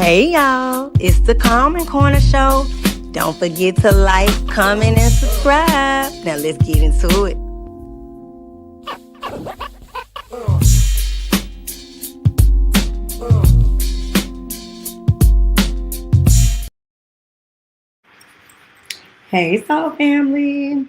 Hey y'all, it's the Calming Corner Show. Don't forget to like, comment, and subscribe. Now let's get into it. Hey Soul Family,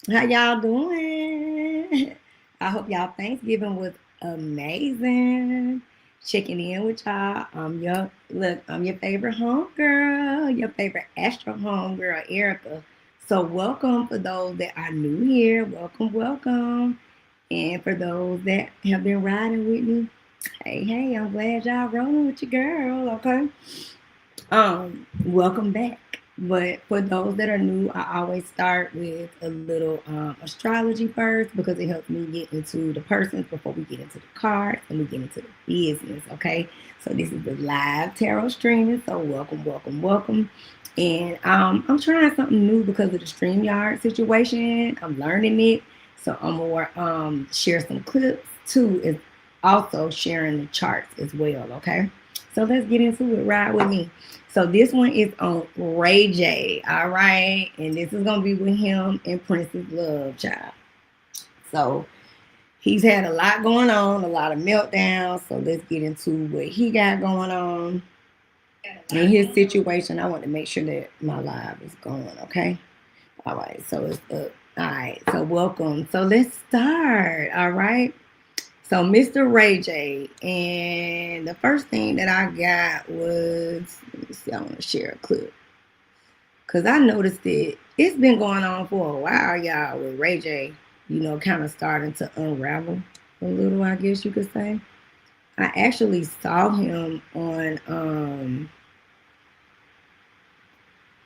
how y'all doing? I hope y'all Thanksgiving was amazing. Checking in with y'all. I'm your favorite homegirl, your favorite Astro homegirl, Erica. So welcome for those that are new here. Welcome. And for those that have been riding with me, hey, I'm glad y'all rolling with your girl, okay? Welcome back. But for those that are new, I always start with a little astrology first because it helps me get into the persons before we get into the cards and we get into the business, okay? So this is the live tarot streaming, so welcome. And I'm trying something new because of the StreamYard situation. I'm learning it, so I'm gonna share some clips too. Is also sharing the charts as well, okay? So let's get into it. Ride with me. So this one is on Ray J, all right? And this is going to be with him and Princess Love, child. So he's had a lot going on, a lot of meltdowns. So let's get into what he got going on in his situation. I want to make sure that my live is going, okay? All right, so it's up. All right, so welcome. So let's start, all right? So Mr. Ray J, and the first thing that I got was, let me see, I want to share a clip. Because I noticed it's been going on for a while, y'all, with Ray J, kind of starting to unravel a little, I guess you could say. I actually saw him on,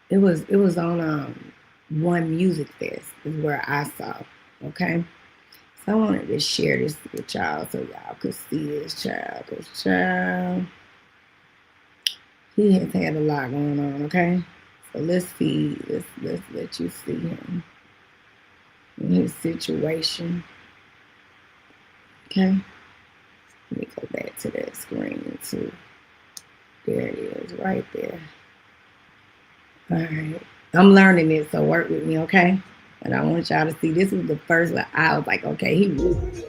it was on One Music Fest is where I saw, okay? So I wanted to share this with y'all so y'all could see this child. Because child, he has had a lot going on, okay? So let's see. Let's let you see him in his situation. Okay? Let me go back to that screen too. There it is, right there. All right. I'm learning it, so work with me, okay? And I want y'all to see. This was the first one. I was like, okay, he really.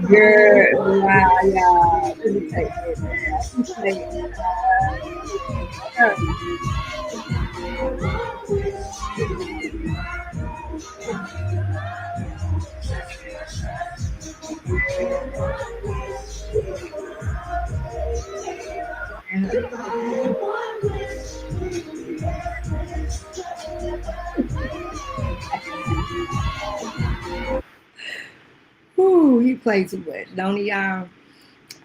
Girl, wow, y'all. Let me take it Ooh, he played too much, don't he, y'all?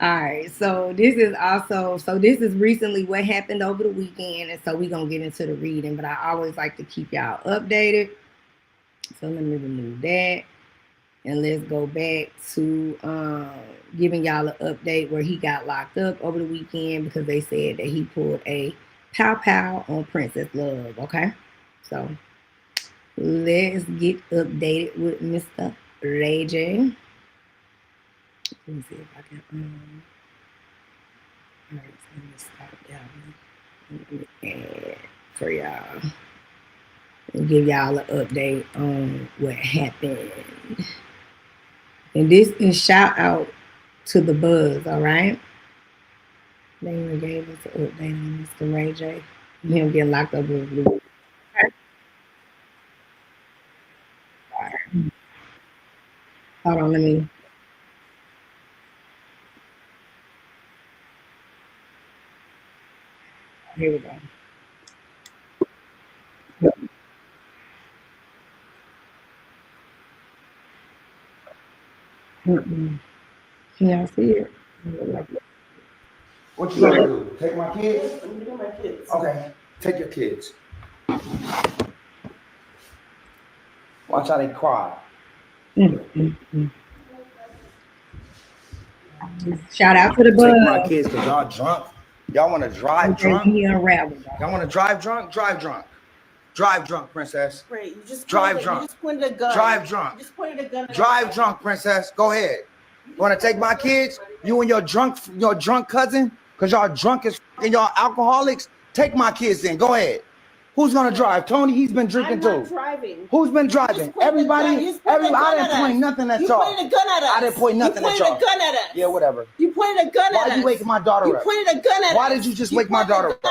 All right, so this is recently what happened over the weekend, and so we're gonna get into the reading, but I always like to keep y'all updated. So let me remove that. And let's go back to giving y'all an update where he got locked up over the weekend because they said that he pulled a pow on Princess Love, okay? So let's get updated with Mr. Ray J. Let me see if I can. All right, so let me stop down. Let me add for y'all and give y'all an update on what happened. And this is shout out to the Buzz, all right? They gave us an update on Mr. Ray J. Him getting locked up with Blue. Okay. All right. Hold on, let me. Here we go. Mm-mm. Yeah, I see it. What you gonna do? Take my kids? Okay, take your kids. Watch how they cry. Mm-mm. Shout out to the Take my bug. kids because y'all drunk. Y'all want to drive Okay, drunk? when he unraveled. Y'all want to drive drunk? Drive drunk. Drive drunk, princess. Right, you just Drive pointed, drunk. You just pointed a gun. Drive drunk. You just pointed a gun. Drive drunk, princess. Go ahead. You want to take my kids? You and your drunk cousin? Because y'all drunk as and y'all alcoholics? Take my kids in. Go ahead. Who's gonna drive? Tony, he's been drinking I'm not too. driving. Who's been driving? Everybody. I didn't point nothing at y'all. You pointed a gun at us. I didn't point nothing at y'all. You pointed a gun at us. Yeah, whatever. You pointed a gun at us. Why you waking my daughter up? You pointed a gun at us. Why did you just wake my daughter up?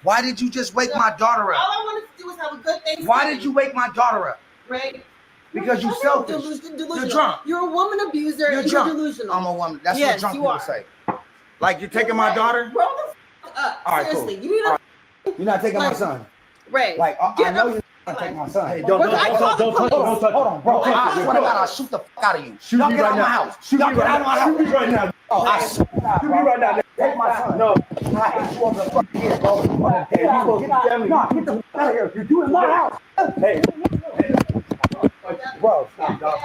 Why did you just wake my daughter All up? I wanted to do was have a good Thanksgiving. Why did you wake my daughter up? Right. Because you selfish. You're drunk. You're a woman abuser. You're and drunk. You're delusional. I'm a woman. That's Yes, what drunk you people are. say. Like you're taking my daughter? Grow the up. All right, Seriously. cool. You need to. You're not taking my son. Right. Like I know you're gonna take my son. Hey, don't touch. Hold on, bro. I swear to God, I'll shoot the fuck out of you. Y'all get out of my house. Y'all get out of my house. Shoot me right now. Oh, I swear to God, Shoot me right now. take my son. No. I hate you on the fucking head, bro. Hey, you supposed to be family. No, get the fuck out of here. You're doing my house. Hey. Bro, stop, dog.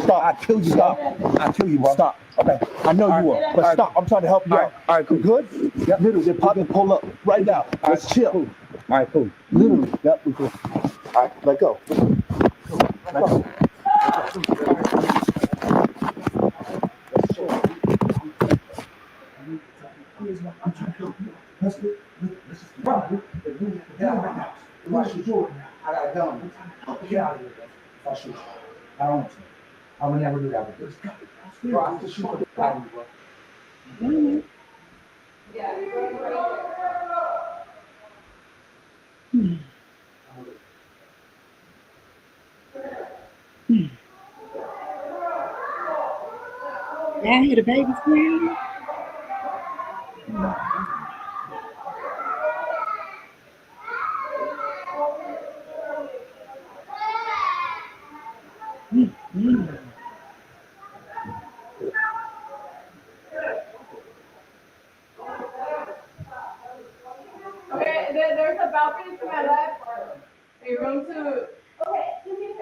Stop. I kill you, stop. I kill you, bro. Stop. Okay. I know you are, but stop. I'm trying to help you out. All right, cool. You good? Yep. Literally, they're popping pull up right now. Let's chill. All right, cool. Literally. Yep. We cool. All right, let go. Let go. I got a gun. Get out of here, bro. If I shoot you. I don't want to. I would never do that with you. Bro, I can shoot the fuck out of you, bro. Yeah, I hear the baby screaming. Okay, there's a balcony to my left. A room to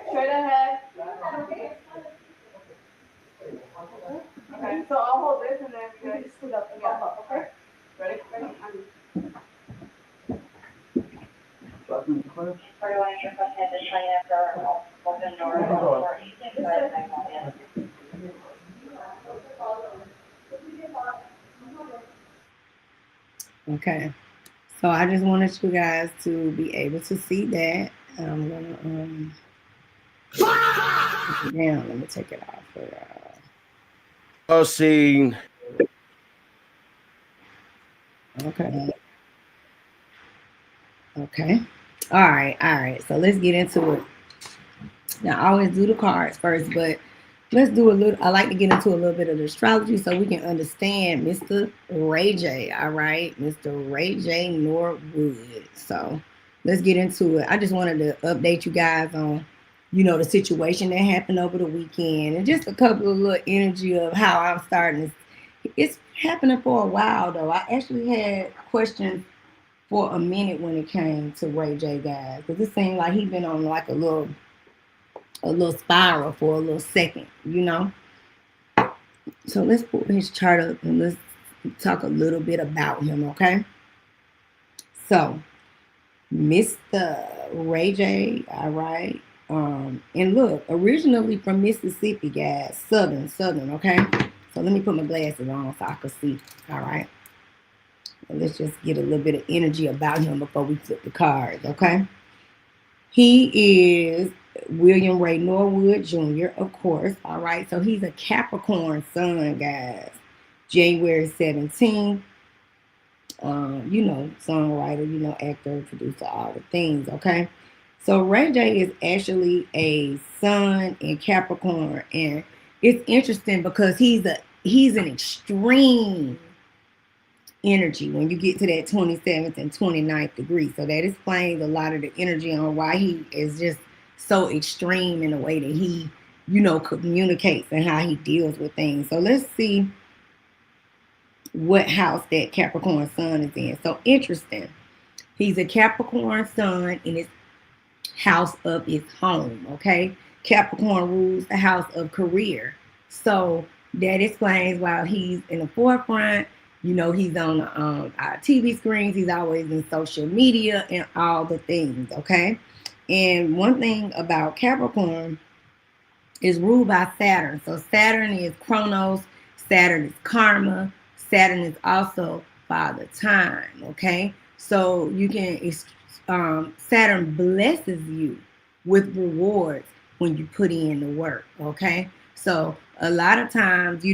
straight ahead. Okay, so I'll hold this and then you guys split up and get up, okay? Ready? Okay. So I just wanted you guys to be able to see that. I'm gonna take it down. Let me take it off for y'all. Oh, see. Okay. Okay. All right. So let's get into it. Now I always do the cards first, but let's do a little. I like to get into a little bit of the astrology so we can understand Mr. Ray J. All right, Mr. Ray J. Norwood. So let's get into it. I just wanted to update you guys on, the situation that happened over the weekend and just a couple of little energy of how I'm starting. It's happening for a while though. I actually had questions for a minute when it came to Ray J, guys, because it seemed like he'd been on like a little spiral for a little second, So let's pull his chart up and let's talk a little bit about him, okay? So, Mr. Ray J, all right. And look, originally from Mississippi, guys, Southern, okay? So let me put my glasses on so I can see, all right? And let's just get a little bit of energy about him before we flip the cards, okay? He is William Ray Norwood Jr., of course. All right. So he's a Capricorn sun, guys. January 17th. Songwriter, actor, producer, all the things. Okay. So Ray J is actually a sun in Capricorn. And it's interesting because he's an extreme energy when you get to that 27th and 29th degree. So that explains a lot of the energy on why he is just so extreme in the way that he communicates and how he deals with things. So let's see what house that Capricorn sun is in. So interesting. He's a Capricorn sun in his house of his home, okay? Capricorn rules the house of career. So that explains why he's in the forefront. He's on our TV screens. He's always in social media and all the things, okay? And one thing about Capricorn is ruled by Saturn. So Saturn is Chronos. Saturn is karma. Saturn is also father time, okay? So you can, Saturn blesses you with rewards when you put in the work, okay? So a lot of times,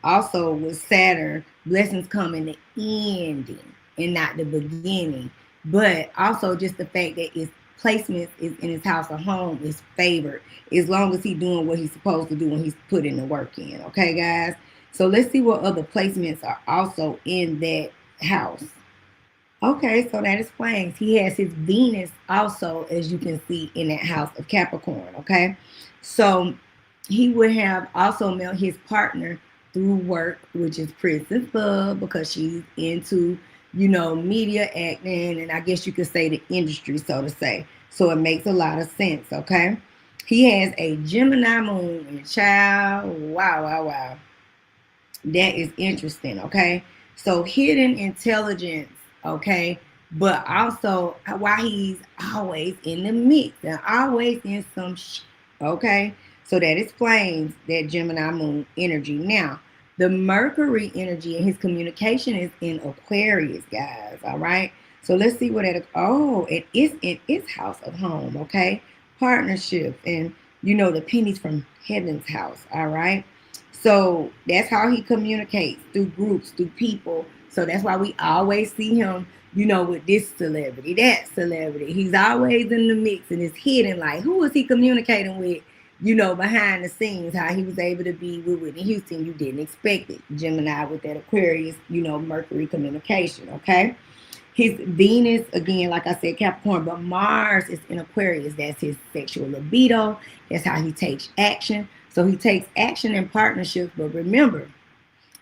also with Saturn, blessings come in the ending and not the beginning. But also just the fact that its placement is in his house or home is favored as long as he's doing what he's supposed to do when he's putting the work in, okay, guys? So let's see what other placements are also in that house. Okay, so that explains. He has his Venus also, as you can see, in that house of Capricorn, okay? So he would have also met his partner through work, which is Princess Love, because she's into, media acting, and I guess you could say the industry, so to say. So it makes a lot of sense, okay? He has a Gemini moon, and child, wow. That is interesting, okay? So hidden intelligence, okay? But also why he's always in the mix and always in some okay? So that explains that Gemini moon energy. Now, the Mercury energy in his communication is in Aquarius, guys, all right? So let's see what it is in its house of home, okay? Partnership and, the pennies from heaven's house, all right? So that's how he communicates, through groups, through people. So that's why we always see him, with this celebrity, that celebrity. He's always in the mix and it's hidden. Like, who is he communicating with, behind the scenes? How he was able to be with Whitney Houston, you didn't expect it. Gemini with that Aquarius, Mercury communication, okay? His Venus, again, like I said, Capricorn, but Mars is in Aquarius. That's his sexual libido. That's how he takes action. So he takes action in partnerships, but remember,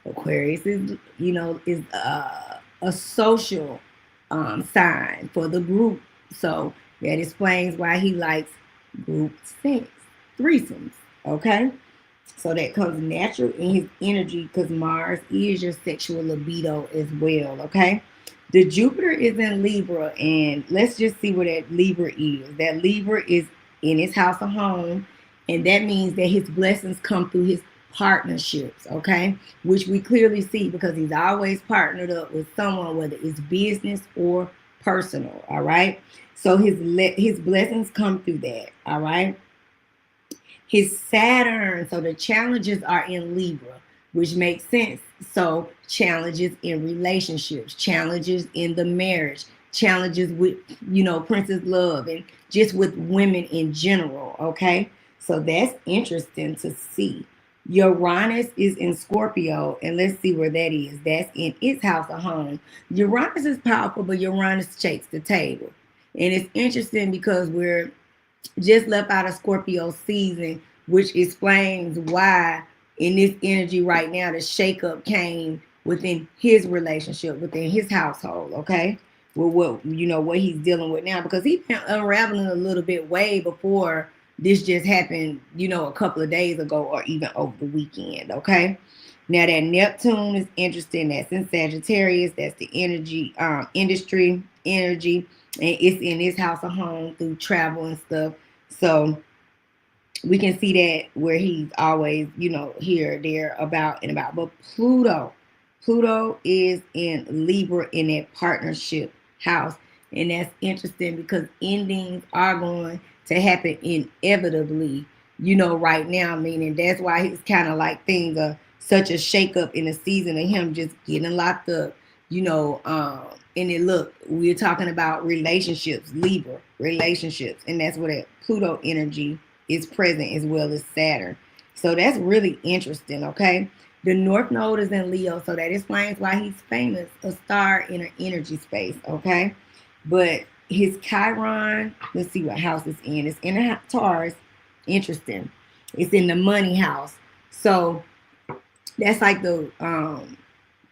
Aquarius is, is a social sign for the group. So that explains why he likes group sex, threesomes, okay? So that comes natural in his energy because Mars is your sexual libido as well, okay? The Jupiter is in Libra, and let's just see what that Libra is. That Libra is in his house of home, and that means that his blessings come through his partnerships, okay? Which we clearly see because he's always partnered up with someone, whether it's business or personal, all right? So his blessings come through that, all right? His Saturn, so the challenges are in Libra, which makes sense. So challenges in relationships, challenges in the marriage, challenges with, Princess Love and just with women in general, okay? So that's interesting to see. Uranus is in Scorpio, and let's see where that is. That's in its house of home. Uranus is powerful, but Uranus shakes the table. And it's interesting because we're just left out of Scorpio season, which explains why in this energy right now, the shakeup came within his relationship, within his household, okay? With what he's dealing with now, because he's been unraveling a little bit way before this just happened, a couple of days ago or even over the weekend, okay? Now that Neptune is interesting. That's in Sagittarius. That's the energy, industry energy, and it's in his house or home through travel and stuff. So we can see that where he's always, here, there, about and about. But Pluto is in Libra in that partnership house. And that's interesting because endings are going to happen inevitably, right now, meaning that's why he's kind of like things are such a shakeup in the season of him just getting locked up, and then look, we're talking about relationships, Libra relationships, and that's where that Pluto energy is present as well as Saturn. So that's really interesting, okay? The North Node is in Leo, so that explains why he's famous, a star in an energy space, okay? But his Chiron, let's see what house it's in. It's in a Taurus. Interesting. It's in the money house. So that's like the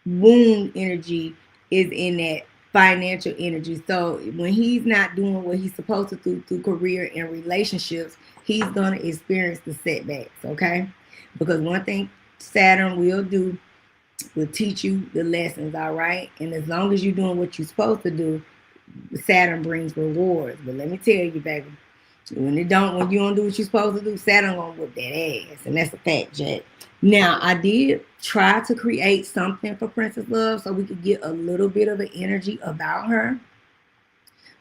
wound energy is in that financial energy. So when he's not doing what he's supposed to do through career and relationships, he's gonna experience the setbacks, okay? Because one thing Saturn will teach you the lessons, all right? And as long as you're doing what you're supposed to do, Saturn brings rewards. But let me tell you, baby, when you don't do what you're supposed to do, Saturn gonna whip that ass, and that's a fact, Jack. Now, I did try to create something for Princess Love so we could get a little bit of an energy about her.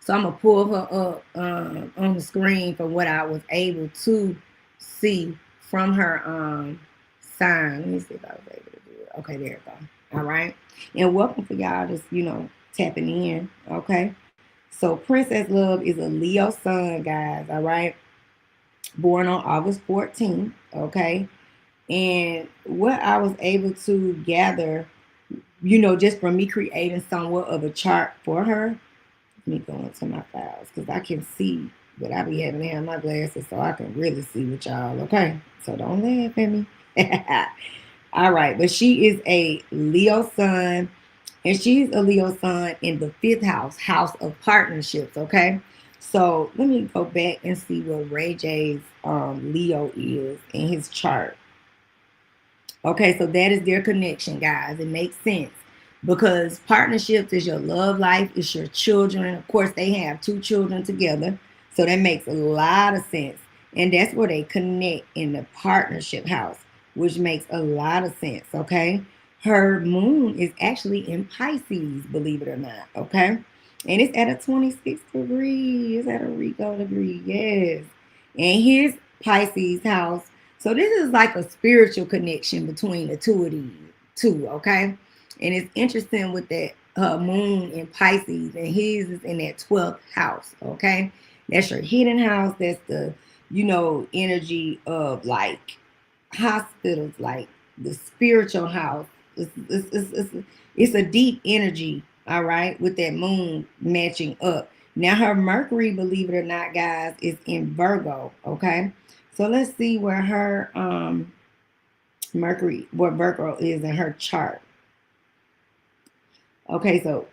So I'm gonna pull her up on the screen for what I was able to see from her sign. Let me see if I was able to do it. Okay, there it go. All right, and welcome for y'all just tapping in. Okay, so Princess Love is a Leo sun, guys. All right, born on August 14th. Okay, and what I was able to gather, just from me creating somewhat of a chart for her. Let me go into my files because I can see, but I be having to have my glasses so I can really see with y'all. Okay, so don't laugh at me. All right, but she is a Leo sun, and she's a Leo sun in the 5th house of partnerships. Okay, so let me go back and see what Ray J's Leo is in his chart. Okay, so that is their connection, guys. It makes sense because partnerships is your love life, it's your children. Of course, they have 2 children together, so that makes a lot of sense. And that's where they connect, in the partnership house, which makes a lot of sense. Okay, her moon is actually in Pisces, believe it or not. Okay, and it's at a 26 degree. It's at a Rico degree, yes. And his Pisces house. So this is like a spiritual connection between the two of these two, okay? And it's interesting with that moon in Pisces, and his is in that 12th house, okay? That's your hidden house. That's the, energy of like hospitals, like the spiritual house. It's a deep energy, all right, with that moon matching up. Now her Mercury, believe it or not, guys, is in Virgo, okay? So let's see where her what Virgo is in her chart. Okay, so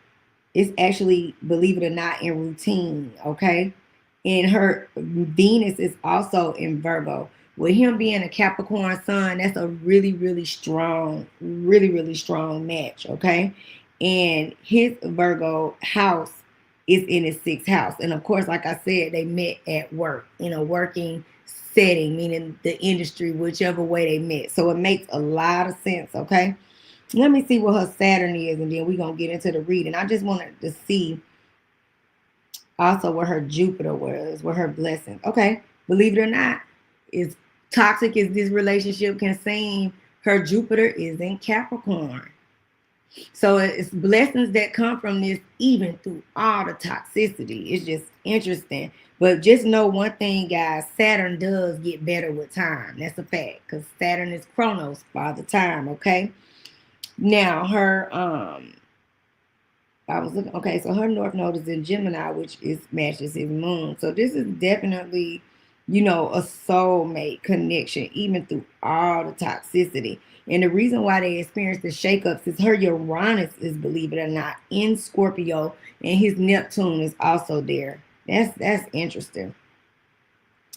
it's actually, believe it or not, in routine, okay? And her Venus is also in Virgo. With him being a Capricorn sun, that's a really, really strong match, okay? And his Virgo house is in his 6th house. And of course, like I said, they met at work, in a working setting, meaning the industry, whichever way they met. So it makes a lot of sense, okay? Let me see what her Saturn is, and then we're going to get into the reading. I just wanted to see also where her Jupiter was, where her blessings. Okay, believe it or not, as toxic as this relationship can seem, her Jupiter is in Capricorn. So it's blessings that come from this, even through all the toxicity. It's just interesting. But just know one thing, guys, Saturn does get better with time. That's a fact, because Saturn is Chronos, Father Time, okay? Now her I was looking, okay, so her North Node is in Gemini, which matches his moon. So this is definitely, a soulmate connection, even through all the toxicity. And the reason why they experience the shakeups is her Uranus is, believe it or not, in Scorpio, and his Neptune is also there. That's interesting.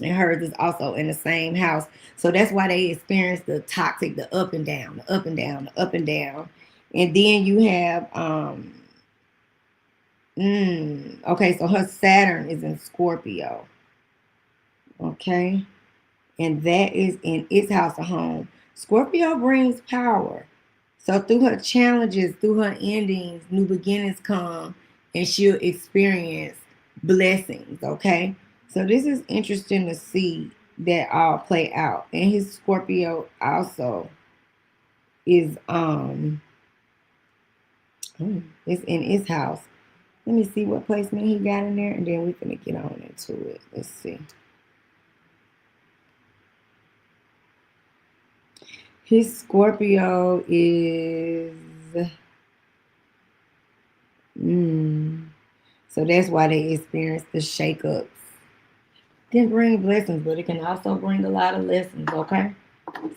And hers is also in the same house. So that's why they experience the toxic, the up and down, the up and down, the up and down. And then you have okay, so her Saturn is in Scorpio. Okay. And that is in its house of home. Scorpio brings power. So through her challenges, through her endings, new beginnings come, and she'll experience blessings. Okay. So this is interesting to see that all play out. And his Scorpio also is it's in his house. Let me see what placement he got in there, and then we're gonna get on into it. Let's see. His Scorpio is so that's why they experience the shakeups. can bring blessings, but it can also bring a lot of lessons, okay?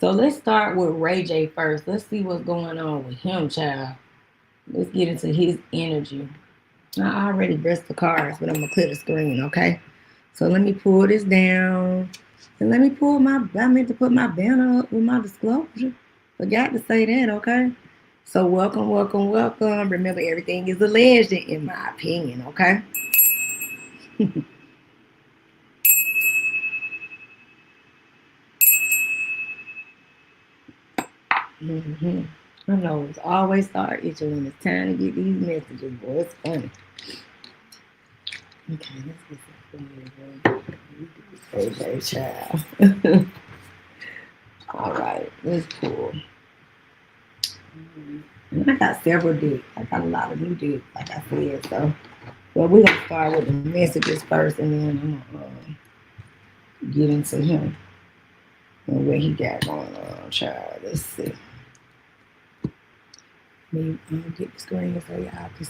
So let's start with Ray J first. Let's see what's going on with him, child. Let's get into his energy. I already dressed the cards, but I'm gonna clear the screen, okay? So let me pull this down. And let me pull I meant to put my banner up with my disclosure. Forgot to say that, okay? So welcome, welcome, welcome. Remember, everything is alleged in my opinion, okay? Mm-hmm. I know it's always start itching when it's time to get these messages, boy. It's funny. Okay, let's get some AJ child. All right, let's pull. And I got several decks. I got a lot of new decks, like I said. So, well, we're gonna start with the messages first, and then I'm gonna get into him and what he got going on, child. Let's see. Let me get the screen so y'all can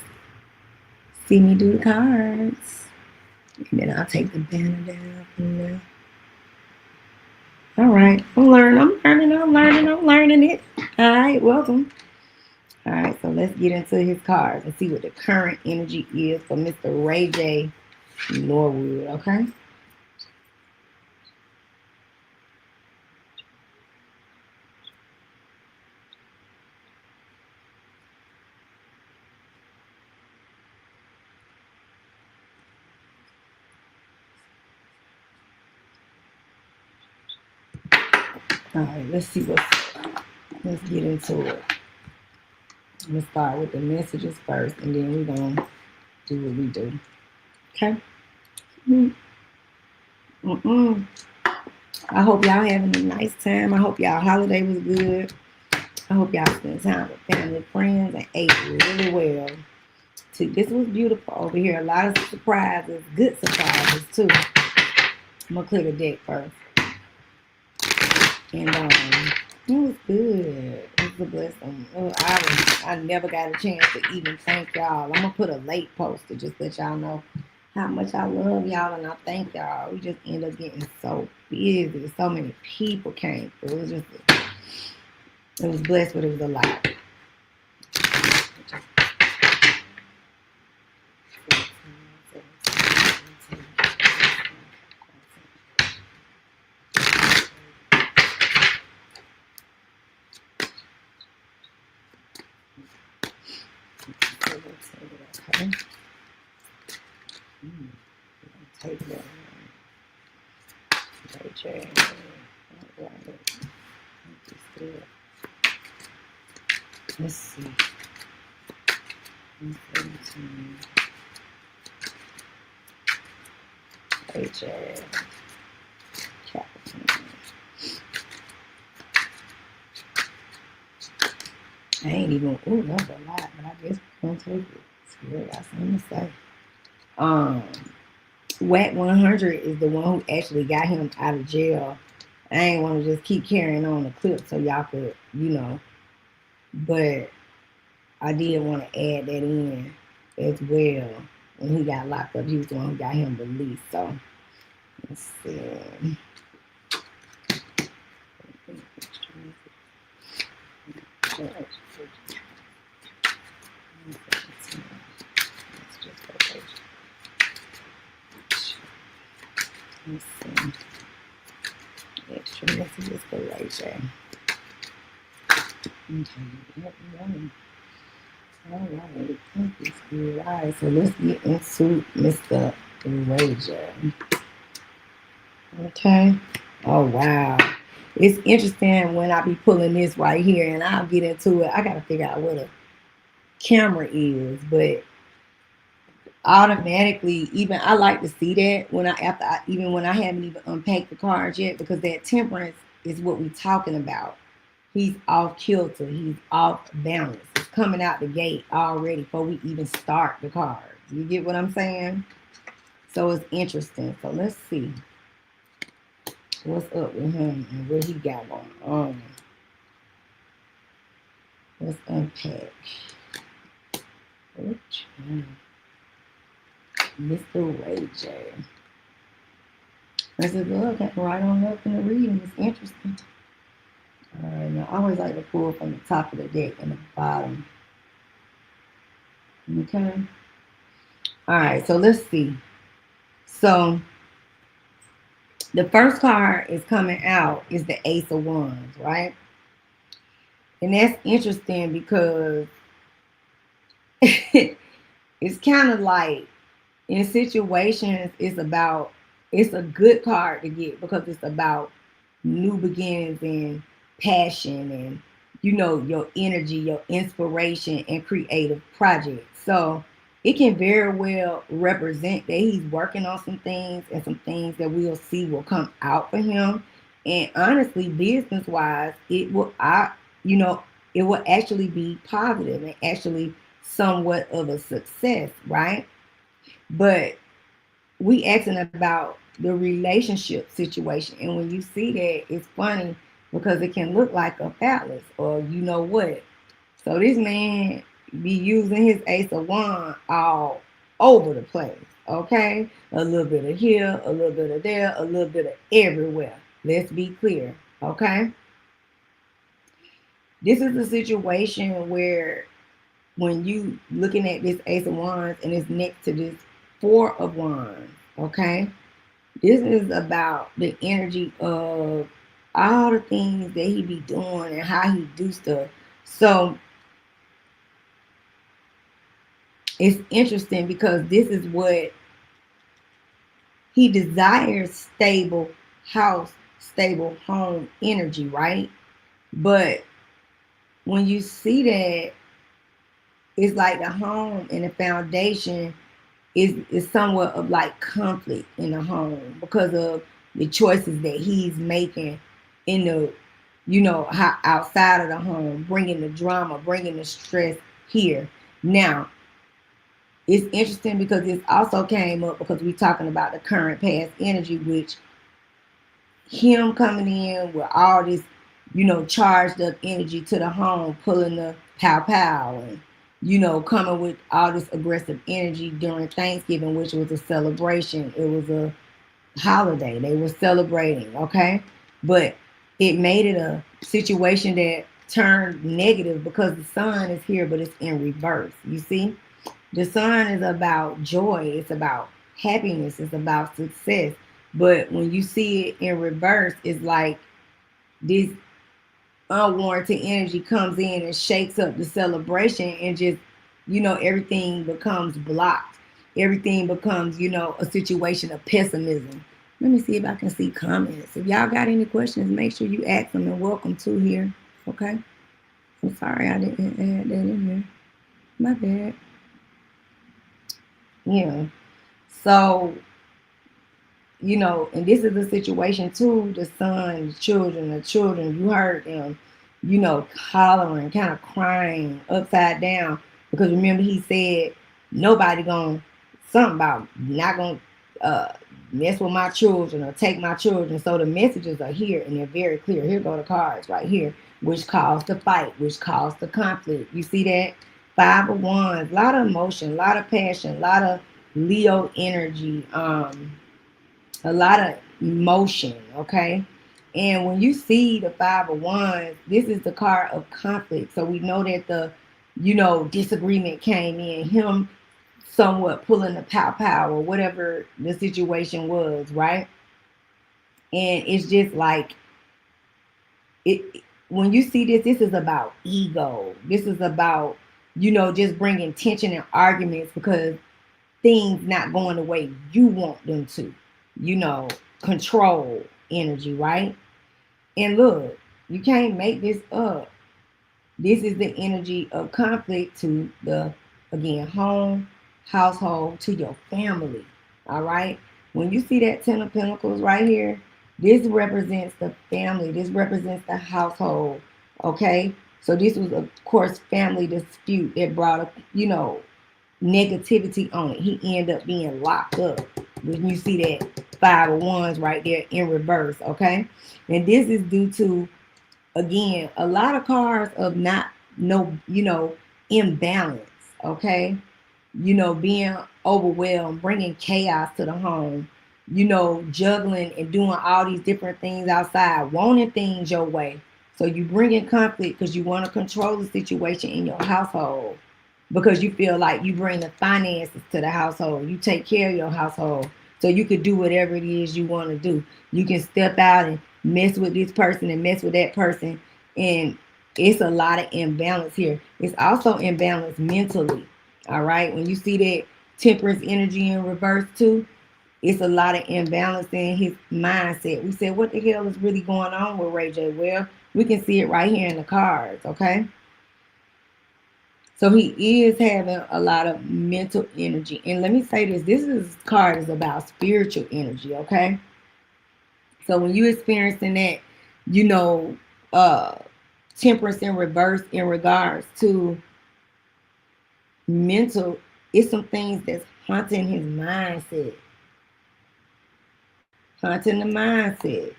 see me do the cards. And then I'll take the banner down from there. All right, I'm learning it. All right, welcome. All right, so let's get into his cards and see what the current energy is for Mr. Ray J. Norwood, okay? All right, let's get into it. Let's start with the messages first, and then we're going to do what we do, okay? I hope y'all having a nice time. I hope y'all holiday was good. I hope y'all spent time with family, friends, and ate really well. This was beautiful over here. A lot of surprises, good surprises too. I'm gonna clear the deck first. And it was good. It was a blessing. I never got a chance to even thank y'all. I'm gonna put a late post to just let y'all know how much I love y'all and I thank y'all. We just end up getting so busy. So many people came through. It was blessed, but it was a lot. Okay. Take that. Let's see. AJ. I ain't even, that's a lot, but I guess we're gonna take it. Still got something to say. WAC 100 is the one who actually got him out of jail. I ain't want to just keep carrying on the clip so y'all could, but I did want to add that in as well. When he got locked up, he was the one who got him released. So let's see. Let's see. Extra messages for Ray J. Okay. All right. So let's get into Mr. Ray J. Okay. Oh wow. It's interesting when I be pulling this right here, and I'll get into it. I gotta figure out what a camera is, but automatically, even I like to see that when even when I haven't even unpacked the cards yet, because that temperance is what we're talking about. He's off kilter, he's off balance. It's coming out the gate already before we even start the cards. You get what I'm saying? So it's interesting. So let's see what's up with him and what he got going on. Let's unpack. Mr. Ray J. This is look right on up in the reading. It's interesting. All right, now I always like to pull from the top of the deck and the bottom. Okay. All right, so let's see. So the first card is coming out is the Ace of Wands, right? And that's interesting because it's kind of like in situations, it's a good card to get because it's about new beginnings and passion and, your energy, your inspiration and creative projects. So it can very well represent that he's working on some things and some things that we'll see will come out for him. And honestly, business wise, it will actually be positive and actually somewhat of a success, right? But we asking about the relationship situation. And when you see that, it's funny because it can look like a phallus or you know what. So this man be using his Ace of Wands all over the place. Okay? A little bit of here, a little bit of there, a little bit of everywhere. Let's be clear. Okay? This is a situation where when you looking at this Ace of Wands and it's next to this Four of Wands, okay? This is about the energy of all the things that he be doing and how he do stuff. So it's interesting because this is what he desires: stable house, stable home energy, right? But when you see that, it's like the home and the foundation is somewhat of like conflict in the home because of the choices that he's making in the, how outside of the home, bringing the drama, bringing the stress here. Now, it's interesting because this also came up because we're talking about the current past energy, which him coming in with all this, charged up energy to the home, pulling the pow pow and, coming with all this aggressive energy during Thanksgiving, which was a celebration. It was a holiday. They were celebrating, okay? But it made it a situation that turned negative because the sun is here, but it's in reverse. You see? The sun is about joy. It's about happiness. It's about success. But when you see it in reverse, it's like this unwarranted energy comes in and shakes up the celebration and just, everything becomes blocked. Everything becomes, a situation of pessimism. Let me see if I can see comments. If y'all got any questions, make sure you ask them and welcome to here. Okay. I'm sorry I didn't add that in here. My bad. Yeah. So, and this is the situation too, the son, the children, you heard them, hollering, kind of crying upside down. Because remember he said, nobody something about not gonna mess with my children or take my children. So the messages are here and they're very clear. Here go the cards right here, which caused the fight, which caused the conflict. You see that? Five of Wands, a lot of emotion, a lot of passion, a lot of Leo energy, a lot of emotion, okay? And when you see the Five of Wands, this is the card of conflict. So we know that the, disagreement came in, him somewhat pulling the pow or whatever the situation was, right? And it's just like, when you see this is about ego. This is about, just bringing tension and arguments because things not going the way you want them to. Control energy, right? And look, you can't make this up. This is the energy of conflict to the, again, home, household, to your family, all right? When you see that Ten of Pentacles right here, this represents the family. This represents the household, okay? So this was, of course, family dispute that brought, negativity on it. He ended up being locked up. When you see that Five of Wands right there in reverse, okay? And this is due to, again, a lot of cards of imbalance, okay? Being overwhelmed, bringing chaos to the home. juggling and doing all these different things outside, wanting things your way. So you bring in conflict because you want to control the situation in your household because you feel like you bring the finances to the household. You take care of your household so you could do whatever it is you want to do. You can step out and mess with this person and mess with that person. And it's a lot of imbalance here. It's also imbalance mentally. All right. When you see that temperance energy in reverse too, it's a lot of imbalance in his mindset. We said, what the hell is really going on with Ray J? Well, we can see it right here in the cards, okay? So he is having a lot of mental energy. And let me say this card is about spiritual energy, okay? So when you're experiencing that, temperance in reverse in regards to mental, it's some things that's haunting his mindset. Haunting the mindset,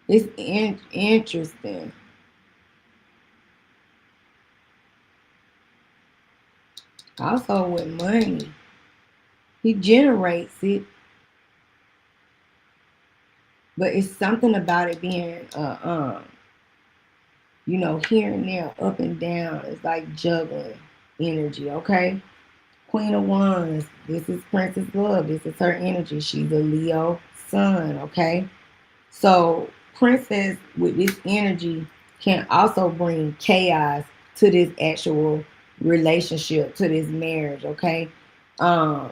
It's interesting. Also with money, he generates it, but it's something about it being, here and there, up and down. It's like juggling energy, okay? Queen of Wands, this is Princess Love. This is her energy. She's a Leo sun, okay? So Princess with this energy can also bring chaos to this actual relationship, to this marriage, okay? At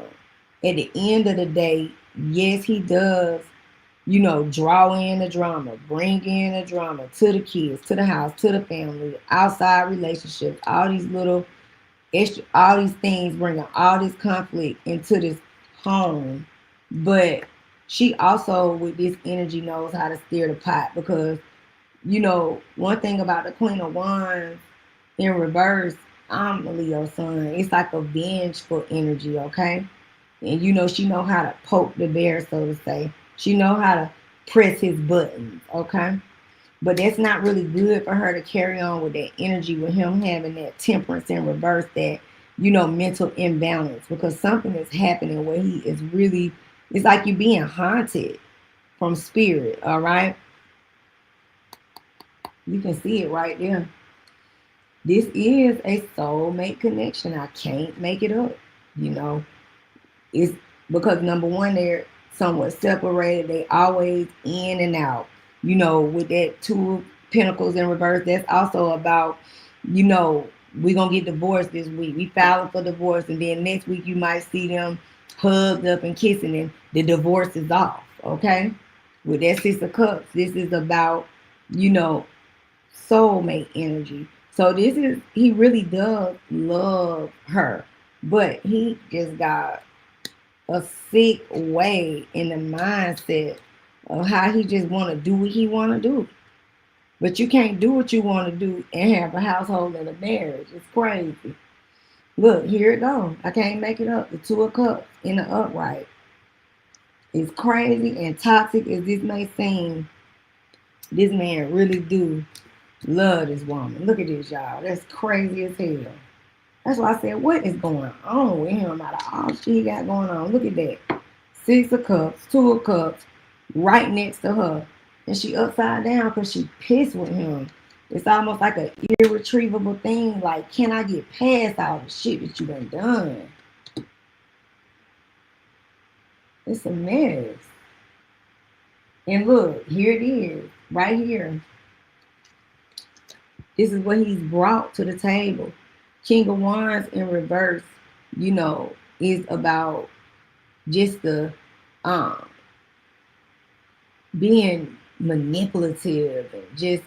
the end of the day, yes, he does, draw in the drama, bring in the drama to the kids, to the house, to the family, outside relationships, all these little extra, all these things bringing all this conflict into this home. But she also, with this energy, knows how to steer the pot because, one thing about the Queen of Wands in reverse, I'm a Leo sun. It's like a vengeful energy, okay? And she know how to poke the bear, so to say. She know how to press his buttons, okay? But that's not really good for her to carry on with that energy, with him having that temperance in reverse, that, mental imbalance, because something is happening where he is really, it's like you being haunted from spirit, all right? You can see it right there. This is a soulmate connection. I can't make it up, It's because number one, they're somewhat separated. They always in and out. With that Two of Pentacles in reverse, that's also about, we're going to get divorced this week. We filing for divorce, and then next week you might see them hugged up and kissing, and the divorce is off, okay? With that Six of Cups, this is about, soulmate energy. So he really does love her, but he just got a sick way in the mindset of how he just want to do what he want to do. But you can't do what you want to do and have a household and a marriage. It's crazy. Look, here it goes. I can't make it up. The Two of Cups in the upright. As crazy and toxic as this may seem, this man really do love this woman. Look at this, y'all. That's crazy as hell. That's why I said, what is going on with him out of all shit he got going on? Look at that. Six of Cups, Two of Cups, right next to her. And she upside down because she pissed with him. It's almost like an irretrievable thing. Like, can I get past all the shit that you done? It's a mess. And look, here it is, right here. This is what he's brought to the table. King of Wands in reverse, is about just the being manipulative and just,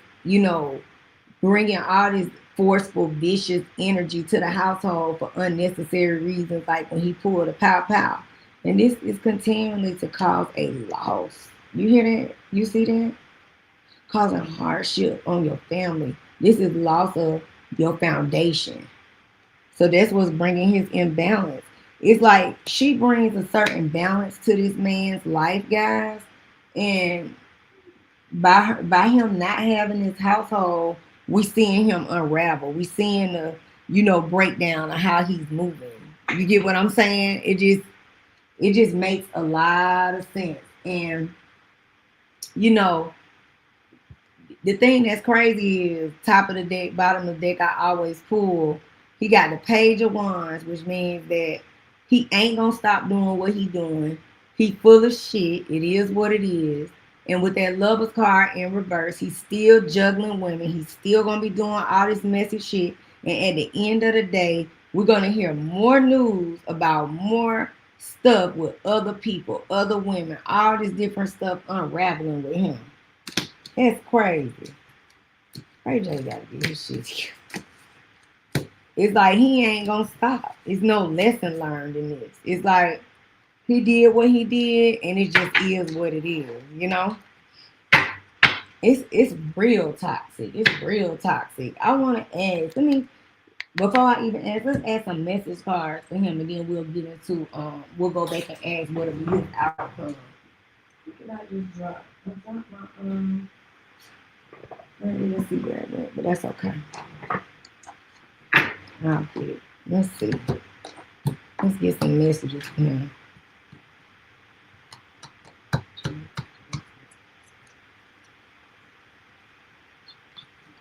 bringing all this forceful, vicious energy to the household for unnecessary reasons, like when he pulled a pow pow. And this is continually to cause a loss. You hear that? You see that? Causing hardship on your family. This is loss of your foundation. So that's what's bringing his imbalance. It's like she brings a certain balance to this man's life, guys. And by him not having his household, we seeing him unravel. We seeing the, breakdown of how he's moving. You get what I'm saying? It just makes a lot of sense. And you know, the thing that's crazy is top of the deck, bottom of the deck, I always pull. He got the page of wands, which means that he ain't gonna stop doing what he doing. He full of shit. It is what it is. And with that lovers card in reverse, he's still juggling women. He's still gonna be doing all this messy shit. And at the end of the day, we're gonna hear more news about more stuff with other people, other women, all this different stuff unraveling with him. It's crazy. Ray J gotta get his shit together. It's like he ain't gonna stop. It's no lesson learned in this. It's like he did what he did, and it just is what it is. You know, it's real toxic. It's real toxic. I want to ask. Before I even ask, let's add some message cards for him, and then we'll get into we'll go back and ask what will be his outcome. Did I just drop? I dropped my let's see where I went, but that's okay. I'll get it. Let's see. Let's get some messages from him.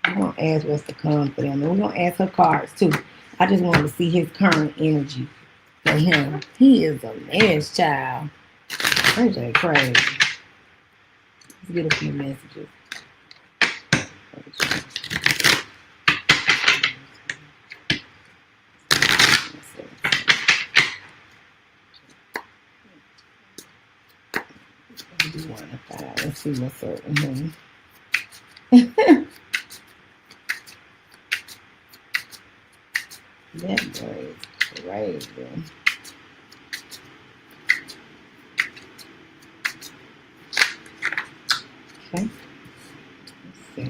We're going to ask what's to come for them. And we're going to ask her cards too. I just wanted to see his current energy for him. He is a man's child. That's crazy. Let's get a few messages. Let's see what's up with him. That boy is crazy. Okay. Let's see.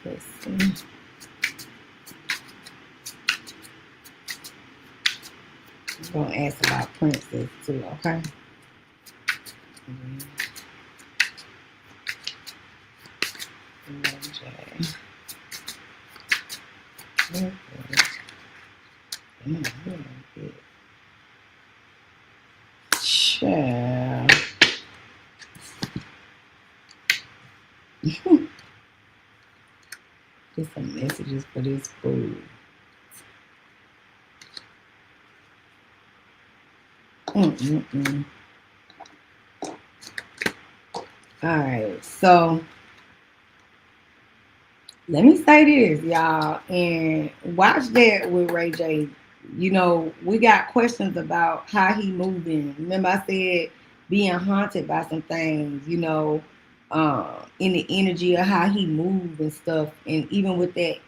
Let's see. I'm gonna ask about Princess too, okay? Child. Get some messages for this food. All right, so let me say this, y'all, and watch that with Ray J. You know, we got questions about how he moving. Remember I said being haunted by some things, you know, in the energy of how he moved and stuff. And even with that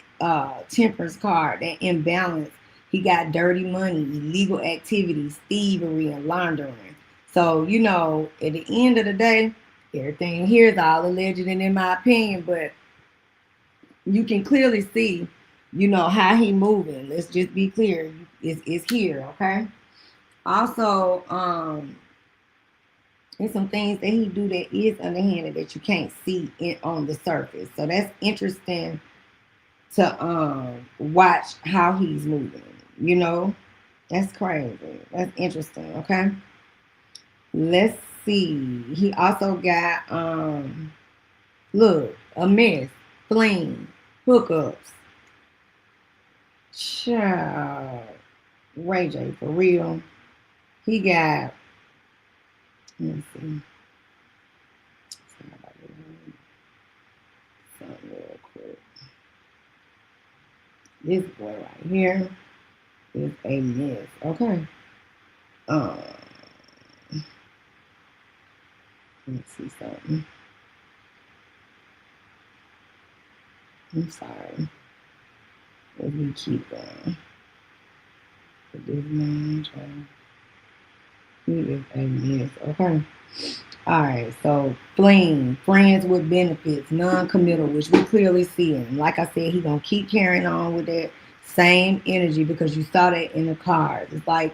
temperance card, that imbalance, he got dirty money, illegal activities, thievery, and laundering. So, you know, at the end of the day, everything here is all alleged and in my opinion, but you can clearly see, you know, how he moving. Let's just be clear. It's here, okay? Also, there's some things that he do that is underhanded that you can't see it on the surface. So that's interesting to watch how he's moving. You know, that's crazy. That's interesting, okay? Let's see. He also got look, a mess, fling, hookups. Child. Ray J, for real. He got, let me see. Something real quick. This boy right here is a mess. Okay. Let's see something. I'm sorry. Let me keep going. This man, he is a mess. Okay. All right. So, fling, friends with benefits, non-committal, which we clearly see him. Like I said, he's gonna keep carrying on with that same energy because you saw that in the cards. It's like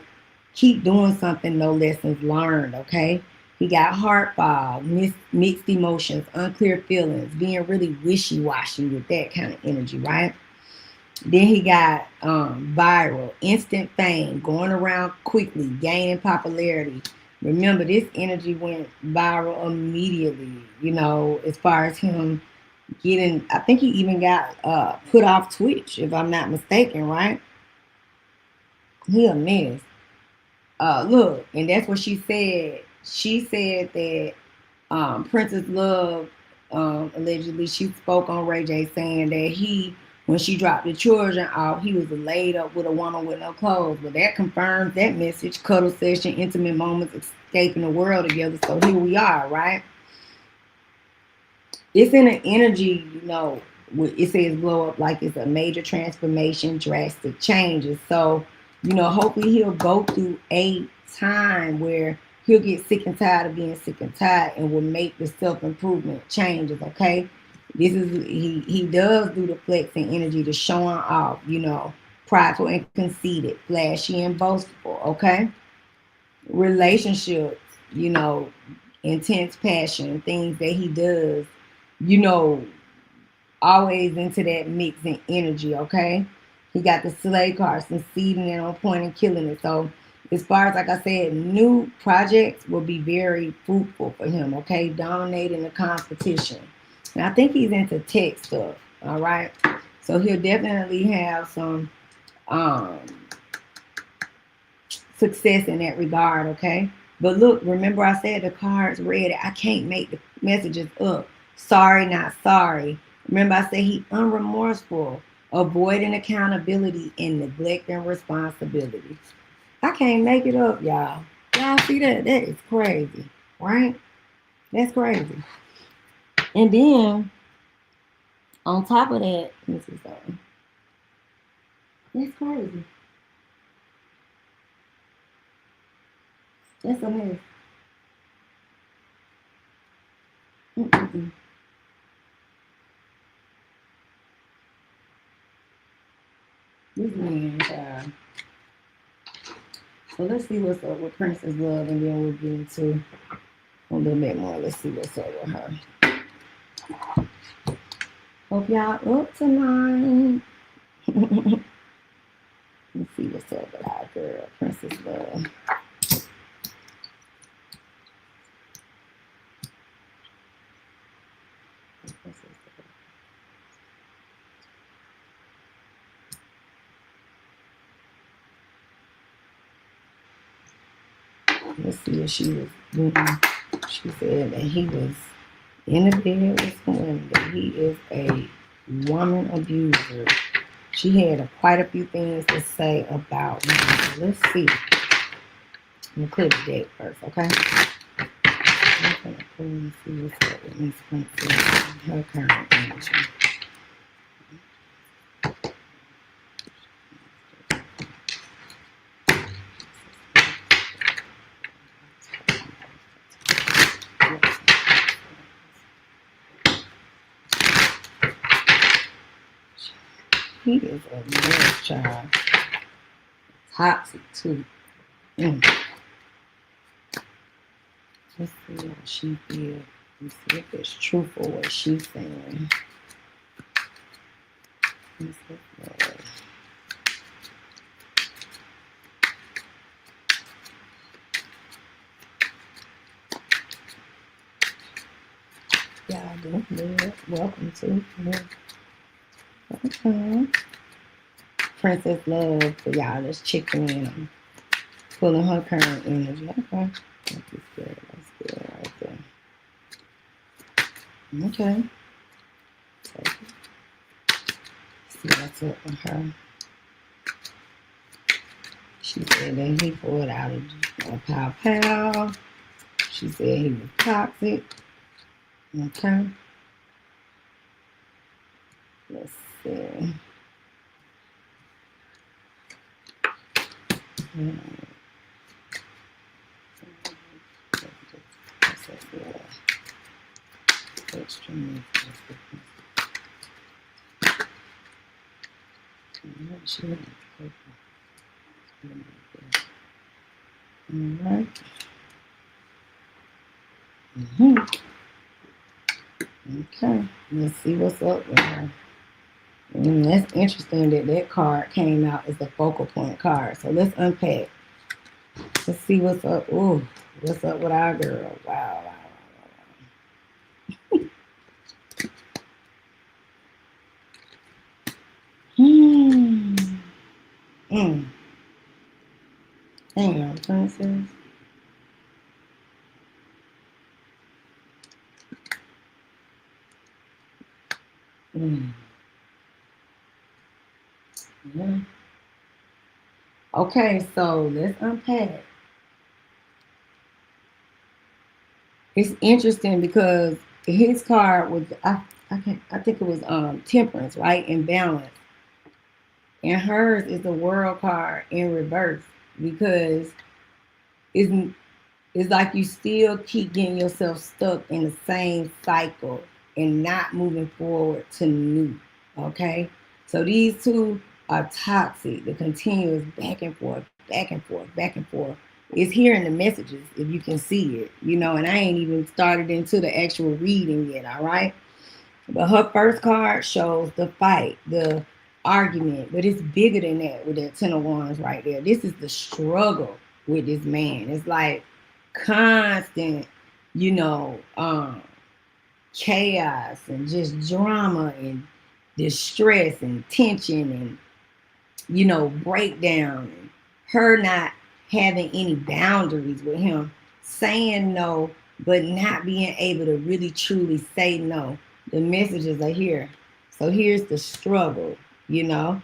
keep doing something, no lessons learned. Okay. He got heart fog, mixed emotions, unclear feelings, being really wishy-washy with that kind of energy, right? Then he got viral, instant fame, going around quickly, gaining popularity. Remember, this energy went viral immediately, you know, as far as him getting, I think he even got put off Twitch, if I'm not mistaken, right? He a mess. Look, and that's what she said. She said that Princess Love, allegedly, she spoke on Ray J saying that when she dropped the children off, he was laid up with a woman with no clothes. But that confirms that message: cuddle session, intimate moments, escaping the world together. So here we are, right? It's in an energy, you know. It says blow up like it's a major transformation, drastic changes. So, you know, hopefully he'll go through a time where he'll get sick and tired of being sick and tired and will make the self-improvement changes, okay? This is he does do the flexing energy, the showing off, you know, prideful and conceited, flashy and boastful, okay? Relationships, you know, intense passion, things that he does, you know, always into that mixing energy, okay? He got the slay card, succeeding and on point and killing it. So as far as, like I said, new projects will be very fruitful for him, okay? Dominating the competition. And I think he's into tech stuff, all right? So he'll definitely have some success in that regard, okay? But look, remember I said the cards read it. I can't make the messages up. Sorry, not sorry. Remember I said he unremorseful, avoiding accountability and neglecting responsibility. I can't make it up, y'all. Y'all see that? That is crazy, right? That's crazy. And then on top of that, let me see something. That's crazy. That's a mess. Mm-mm-mm. This man, child. So let's see what's up with Princess Love, and then we'll get into a little bit more. Let's see what's up with her. Hope y'all up tonight. Let's see what's up with our girl, Princess Love. Let's see if she was she said that he was in the bed with some women, that he is a woman abuser. She had quite a few things to say about him. Let's see. I'm gonna clear the deck first, okay? I'm gonna pull and see what's up with Miss Princess, her current energy. He is a mess, child. Toxic too. Let's see how she feels. Let's see if it's truthful what she's saying. Y'all do good. Welcome to okay. Princess Love for y'all that's checking in. I'm pulling her current energy. Okay. That's good. That's good right there. Okay. So, see what's up with her. She said that he pulled out a pow. She said he was toxic. Okay. Let's see. Alright. Okay. Let's see what's up with her. That's interesting that that card came out as the focal point card. So let's unpack. Let's see what's up. Ooh, what's up with our girl? Wow, wow, wow, wow. Hang on, princess. Yeah. Okay, so let's unpack. It's interesting because his card was I think it was temperance, right? And balance. And hers is the world card in reverse because it's it's like you still keep getting yourself stuck in the same cycle and not moving forward to new. Okay? So these two are toxic, the continuous back and forth, back and forth, back and forth. It's here in the messages if you can see it, and I ain't even started into the actual reading yet, all right? But her first card shows the fight, the argument, but it's bigger than that with that Ten of Wands right there. This is the struggle with this man. It's like constant, you know, chaos and just drama and distress and tension and, breakdown and her not having any boundaries with him, saying no, but not being able to really truly say no. The messages are here. So here's the struggle, you know.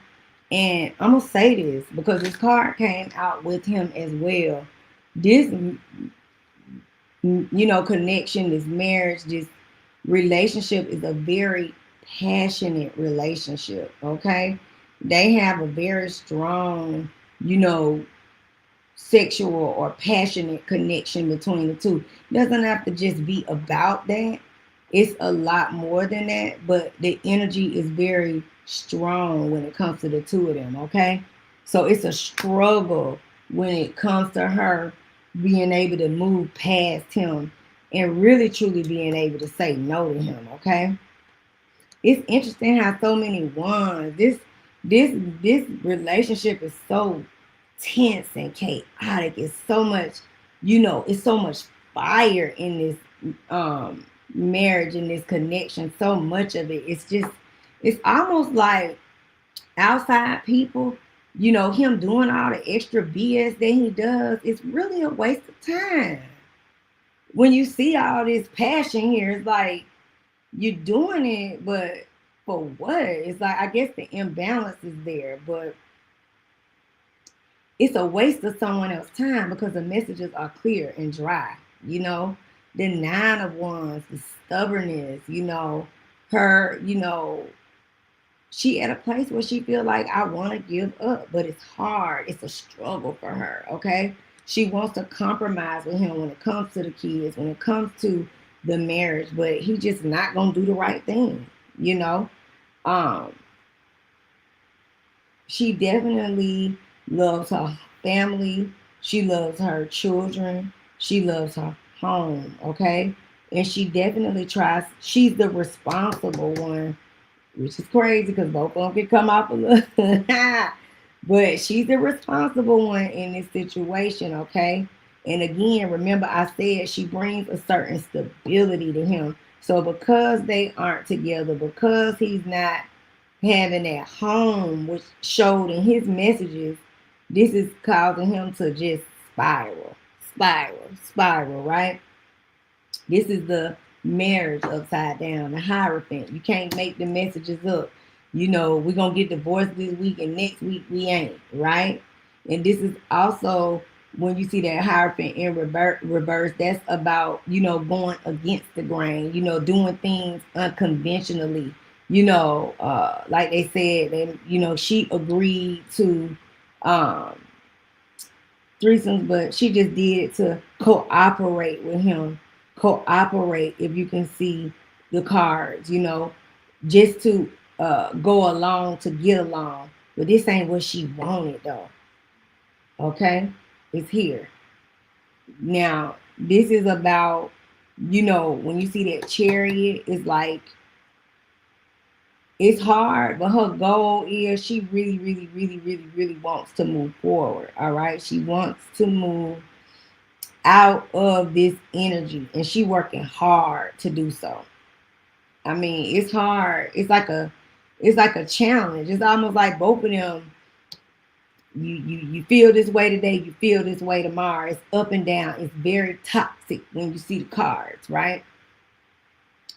And I'm gonna say this because this card came out with him as well. This, connection, this marriage, this relationship is a very passionate relationship. Okay, they have a very strong, sexual or passionate connection between the two. It doesn't have to just be about that. It's a lot more than that, but the energy is very strong when it comes to the two of them, okay? So it's a struggle when it comes to her being able to move past him and really truly being able to say no to him, okay? It's interesting how so many wands. This relationship is so tense and chaotic. It's so much, it's so much fire in this marriage and this connection. So much of it. It's almost like outside people, him doing all the extra BS that he does. It's really a waste of time. When you see all this passion here, it's like you're doing it, but for what? It's like I guess the imbalance is there, but it's a waste of someone else's time because the messages are clear and dry. The Nine of Wands, the stubbornness. Her. She at a place where she feel like I want to give up, but it's hard. It's a struggle for her. Okay, she wants to compromise with him when it comes to the kids, when it comes to the marriage, but he just not gonna do the right thing. Um, she definitely loves her family. She loves her children. She loves her home. Okay, and she definitely tries. She's the responsible one, which is crazy because both of them can come off a little. But she's the responsible one in this situation, okay? And again, remember I said she brings a certain stability to him. So because they aren't together, because he's not having that home, which showed in his messages, this is causing him to just spiral, right? This is the marriage upside down, the Hierophant. You can't make the messages up. We're going to get divorced this week and next week we ain't, right? And this is also when you see that Hierophant in reverse, that's about, going against the grain, doing things unconventionally. Like they said, and, she agreed to threesomes, but she just did it to cooperate with him. Cooperate, if you can see the cards, just to go along to get along. But this ain't what she wanted though. Okay? It's here. Now, this is about, when you see that Chariot, it's like It's hard, but her goal is she really, really, really, really, really wants to move forward. All right. She wants to move out of this energy and she working hard to do so. I mean, it's hard. It's like a challenge. It's almost like both of them. You feel this way today, you feel this way tomorrow. It's up and down. It's very toxic when you see the cards, right?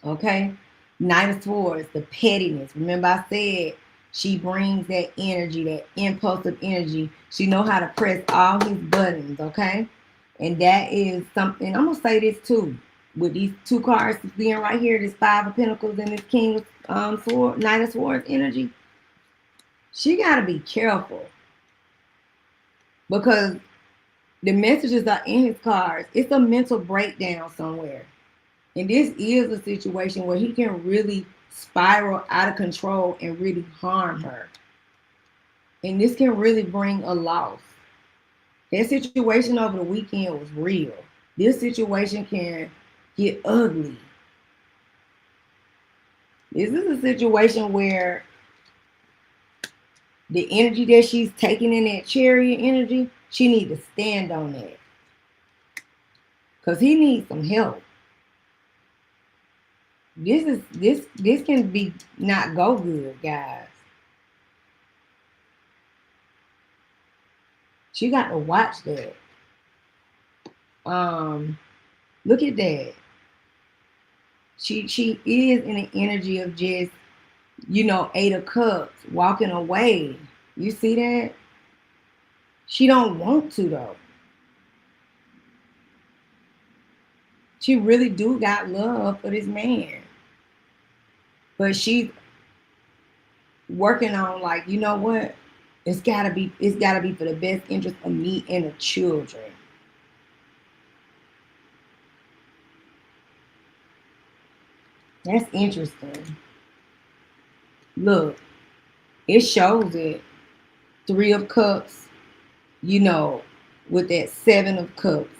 Okay. Knight of Swords, the pettiness. Remember I said she brings that energy, that impulsive energy. She know how to press all his buttons, okay? And that is something, I'm going to say this too. With these two cards being right here, this Five of Pentacles and this King of Swords, Knight of Swords energy, she got to be careful. Because the messages are in his cards. It's a mental breakdown somewhere. And this is a situation where he can really spiral out of control and really harm her. And this can really bring a loss. That situation over the weekend was real. This situation can get ugly. This is a situation where the energy that she's taking in that Chariot energy, she needs to stand on that. Because he needs some help. This can be not go good, guys. She got to watch that. Look at that. She is in an energy of just, you know, 8 of Cups, walking away. You see that? She don't want to though. She really do got love for this man. But she's working on like, you know what? It's gotta be for the best interest of me and the children. That's interesting. Look, it shows it. 3 of Cups, you know, with that 7 of Cups.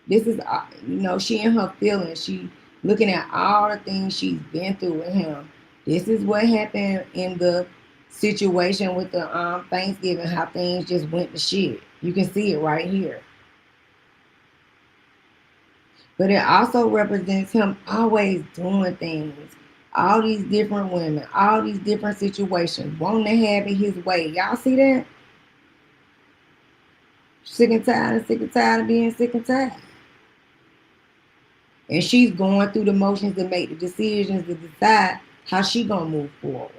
This is, you know, she in her feelings. She looking at all the things she's been through with him. This is what happened in the situation with the Thanksgiving, how things just went to shit. You can see it right here. But it also represents him always doing things. All these different women, all these different situations, wanting to have it his way. Y'all see that? Sick and tired of being sick and tired. And she's going through the motions to make the decisions to decide how she gonna move forward.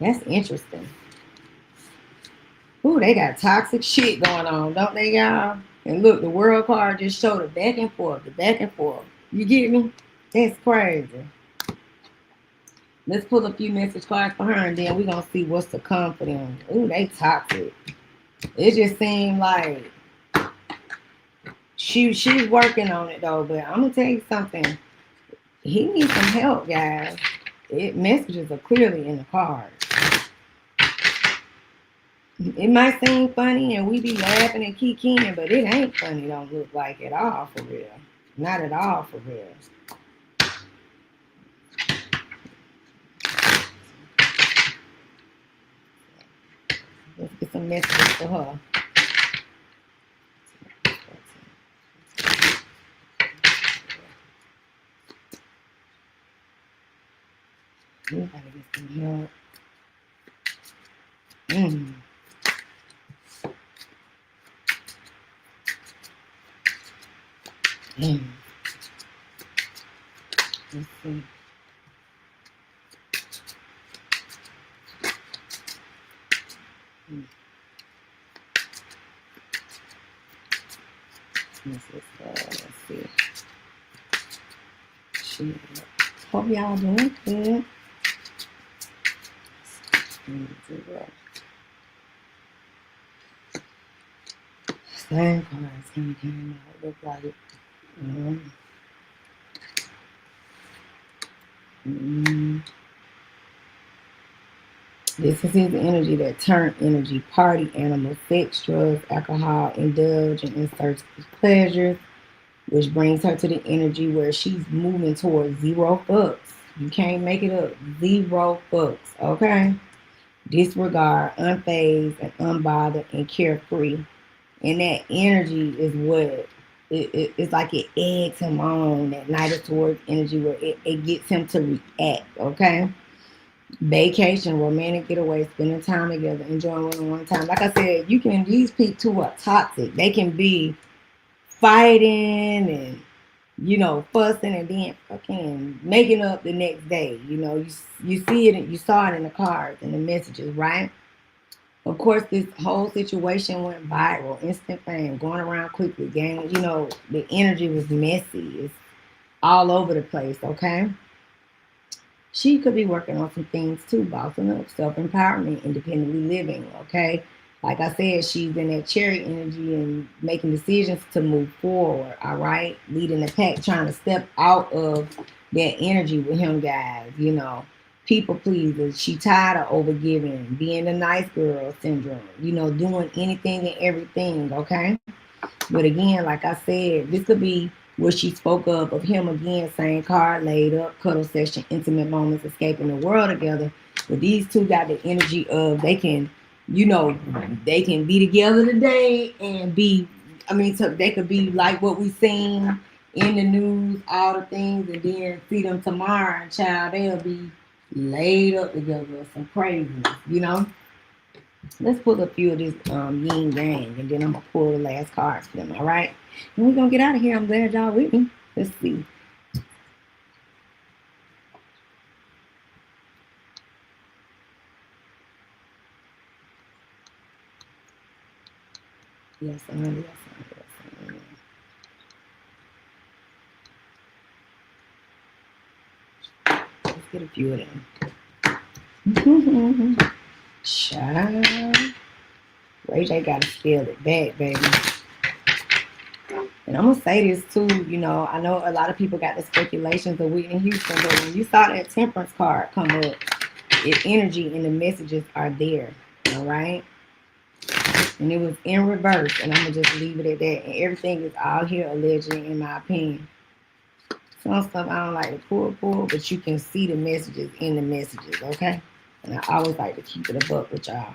That's interesting. Ooh, they got toxic shit going on, don't they, y'all? And look, the World card just showed the back and forth, the back and forth. You get me? That's crazy. Let's pull a few message cards for her, and then we're gonna see what's to come for them. Ooh, they toxic. It just seemed like she's working on it though. But I'm gonna tell you something. He needs some help, guys. Messages are clearly in the cards. It might seem funny and we be laughing and kikiing, but it ain't funny. Don't look like at all for real. Not at all for real. Let's get some messages for her. We gotta get some help. Let's see. Let's see. Hope y'all doing good. Same cards came out. Look like it. This is his energy, that turn energy, party animal, sex, drugs, alcohol, indulge in search of pleasures, which brings her to the energy where she's moving towards 0 fucks. You can't make it up. Zero fucks, okay? Disregard, unfazed, and unbothered, and carefree. And that energy is what it's like it eggs him on. That night of towards energy where it gets him to react, okay? Vacation, romantic getaway, spending time together, enjoying one-on-one time. Like I said, these people too are toxic. They can be fighting and fussing and then fucking making up the next day. You see it, you saw it in the cards and the messages, right? Of course, this whole situation went viral, instant fame, going around quickly. Gang, the energy was messy. It's all over the place, okay? She could be working on some things too, bossing up, self-empowerment, independently living, okay? Like I said, she's in that cherry energy and making decisions to move forward, all right? Leading the pack, trying to step out of that energy with him, guys, people pleaser. She tired of overgiving, being the nice girl syndrome, doing anything and everything, okay? But again, like I said, this could be what she spoke of him again, same card, laid up, cuddle session, intimate moments, escaping the world together. But these two got the energy of they can be together today and so they could be like what we seen in the news, all the things, and then see them tomorrow, and child, they'll be laid up together or some craziness. Let's pull a few of this yin yang, and then I'm gonna pull the last cards for them. All right, and we're gonna get out of here. I'm glad y'all with me. Let's see. Yes, yes. Let's get a few of them. Child. Ray J gotta steal it back, baby. And I'm gonna say this too, I know a lot of people got the speculations of Whitney Houston, but when you saw that temperance card come up, its energy and the messages are there, all right? And it was in reverse, and I'm gonna just leave it at that. And everything is all here allegedly, in my opinion. Some stuff I don't like to pull, but you can see the messages in the messages, okay? And I always like to keep it a buck with y'all.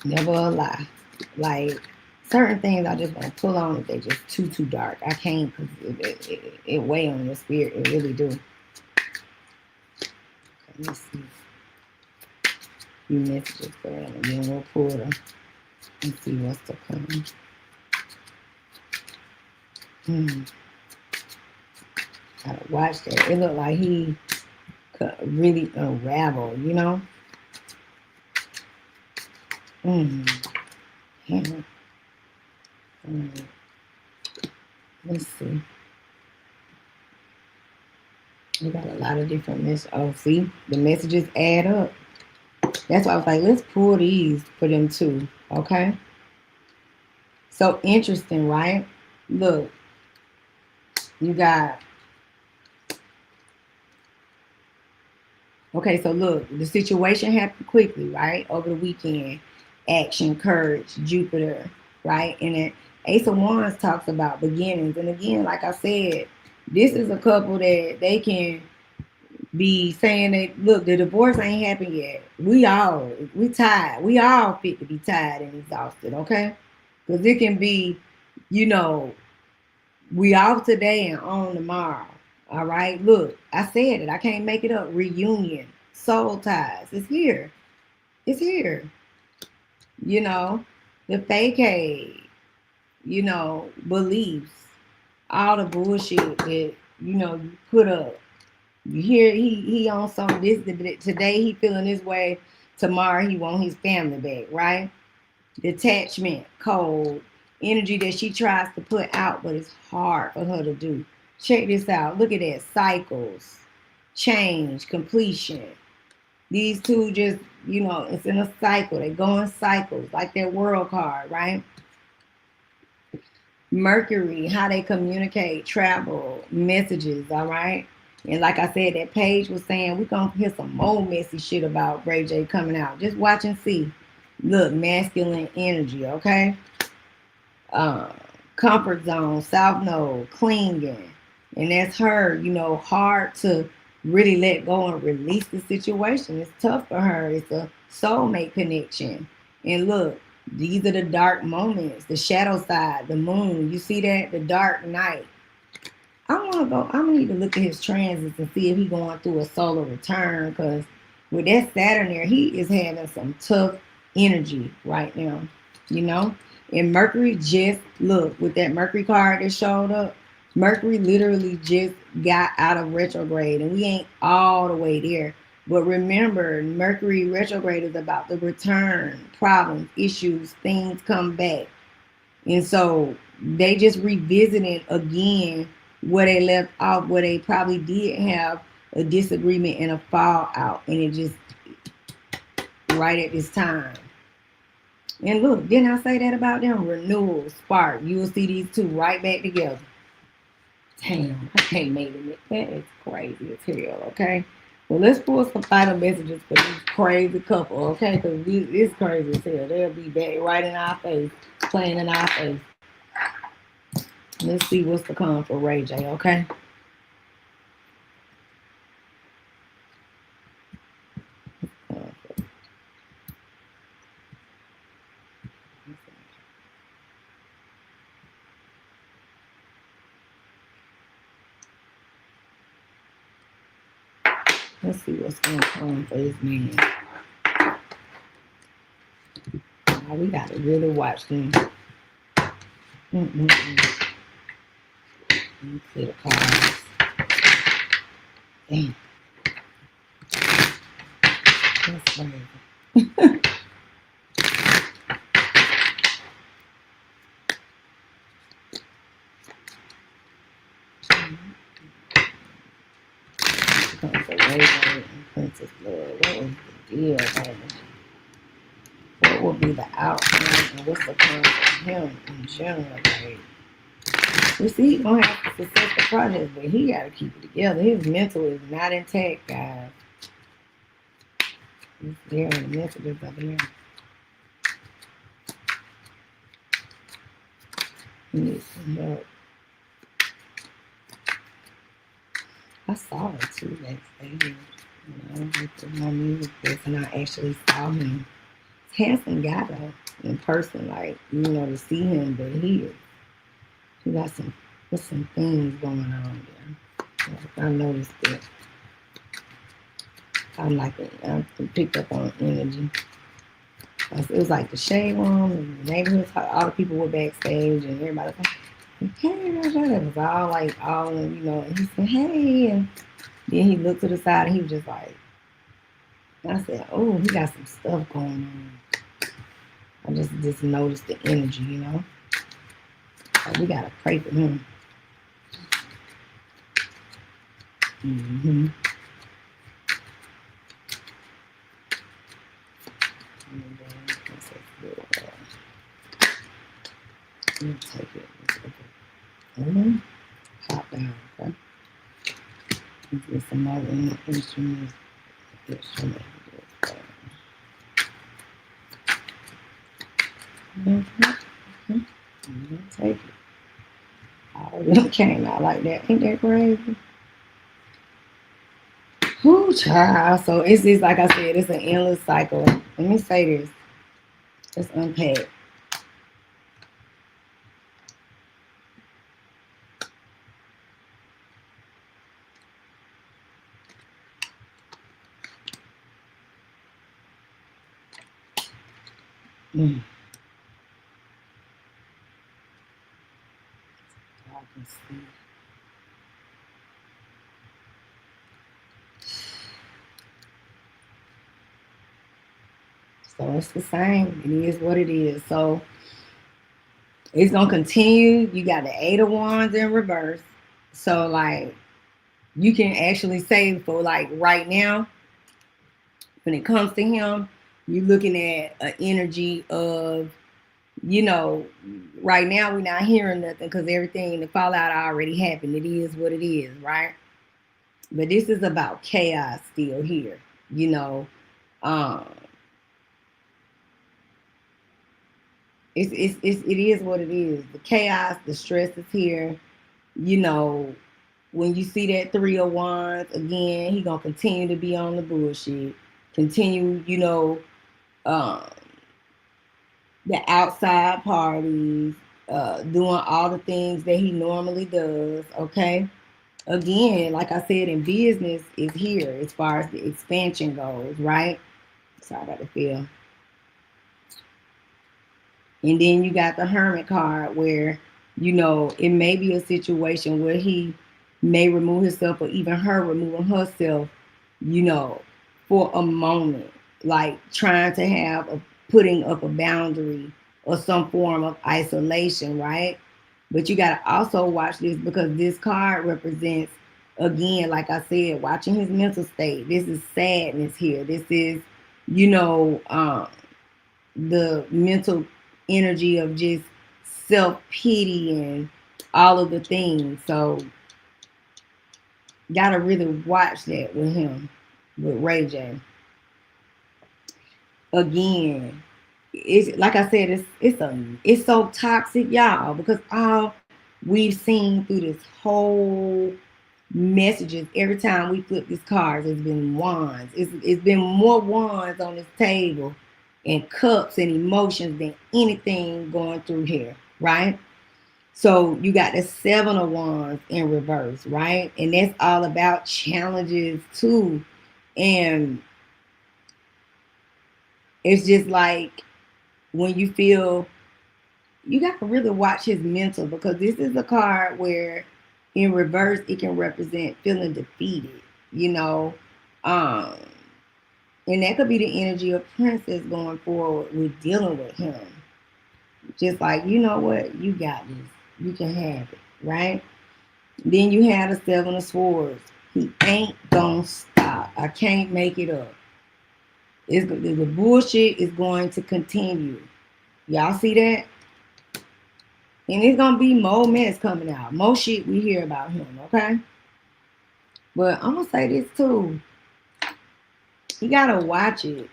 Never a lie. Like, certain things I just want to pull on if they just too dark. I can't, because it weigh on your spirit. It really do. Okay, let's see. Few messages for them, and then we'll pull them and see what's to come. Gotta watch that. It looked like he could really unravel, Let's see. We got a lot of different messages. Oh, see, the messages add up. That's why I was like, let's pull these for them too. Okay. So interesting, right? Look, you got. Okay, so look, the situation happened quickly, right? Over the weekend. Action, courage, Jupiter, right? And then Ace of Wands talks about beginnings. And again, like I said, this is a couple that they can be saying that, look, the divorce ain't happened yet. We tired. We all fit to be tired and exhausted, okay? Because it can be, we off today and on tomorrow. All right, look, I said it. I can't make it up. Reunion, soul ties. It's here. It's here. The facade, beliefs, all the bullshit that, you put up. You hear he on some this today he feeling this way, tomorrow he want his family back, right? Detachment, cold, energy that she tries to put out, but it's hard for her to do. Check this out. Look at that. Cycles, change, completion. These two just, it's in a cycle. They go in cycles, like their world card, right? Mercury, how they communicate, travel, messages, all right? And like I said, that page was saying we're going to hear some more messy shit about Ray J coming out. Just watch and see. Look, masculine energy, okay? Comfort zone, south node, clinging. And that's her, you know, hard to really let go and release the situation. It's tough for her. It's a soulmate connection. And look, these are the dark moments, the shadow side, the moon. You see that? The dark night. I'm gonna need to look at his transits and see if he's going through a solar return, because with that Saturn there, he is having some tough energy right now, you know? And Mercury just, look, with that Mercury card that showed up, Mercury literally just got out of retrograde, and we ain't all the way there. But remember, Mercury retrograde is about the return, problems, issues, things come back. And so they just revisiting again where they left off, where they probably did have a disagreement and a fallout, and it just right at this time. And look, didn't I say that about them? Renewal, spark. You will see these two right back together. Damn, I can't make it. That is crazy as hell, okay? Well, let's pull some final messages for this crazy couple, okay? Because it's crazy as hell. They'll be back right in our face, playing in our face. Let's see what's to come for Ray J, okay? Let's see what's going to come for this man. Now we got to really watch them. Let me see the cards. Damn. That's crazy. Comes for Ray J and Princess Blood. What was the deal, baby? What will be the outcome and what's the plan for him in general, baby? You see, he's going to have to success the project, but he got to keep it together. His mental is not intact, guys. It's there in the messages up here. He needs some help. I saw it too that day, you know, with my music this, and I actually saw him. He's a handsome guy though, in person, like, you know, to see him, but he got some things going on there. Like, I noticed it. I picked up on energy. It was like the shade room and the neighborhood, all the people were backstage and everybody was like, hey, it was all, you know, and he said, hey, and then he looked to the side and he was just like, I said, oh, he got some stuff going on. I just noticed the energy, you know. So we gotta pray for him. Mm-hmm. Let me take it. Pop down, okay? Let's get some other instruments. Take it. Oh, it came out like that. Ain't that crazy? Whoo, child. So it's just like I said, it's an endless cycle. Let me say this. Let's unpack. Mm. I can see. So it's the same. It is what it is. So it's gonna continue. You got the 8 of Wands in reverse. So like you can actually say for like right now, when it comes to him, you're looking at an energy of, you know, right now we're not hearing nothing because everything, the fallout already happened. It is what it is, right? But this is about chaos still here, you know. It is what it is. The chaos, the stress is here, you know. when you see that 3 of Wands, again, he gonna continue to be on the bullshit. Continue, um, the outside parties, doing all the things that he normally does. Okay. Again, like I said, in business is here as far as the expansion goes, right? Sorry about the feel. And then you got the Hermit card where, it may be a situation where he may remove himself or even her removing herself, for a moment, like trying to have putting up a boundary or some form of isolation, right? But you got to also watch this because this card represents, again, like I said, watching his mental state. This is sadness here. This is, the mental energy of just self-pity and all of the things. So gotta really watch that with him, with Ray J. Again, it's like I said, it's so toxic, y'all, because all we've seen through this whole messages every time we flip these cards, it's been wands. It's been more wands on this table and cups and emotions than anything going through here, right? So you got the 7 of Wands in reverse, right? And that's all about challenges too. And it's just like when you feel, you got to really watch his mental, because this is a card where in reverse it can represent feeling defeated, and that could be the energy of Princess going forward with dealing with him. Just like, you know what, you got this, you can have it, right? Then you have the 7 of Swords. He ain't gonna stop. I can't make it up. The bullshit is going to continue. Y'all see that? And it's gonna be more mess coming out. More shit we hear about him, okay? But I'm gonna say this too. You gotta watch it.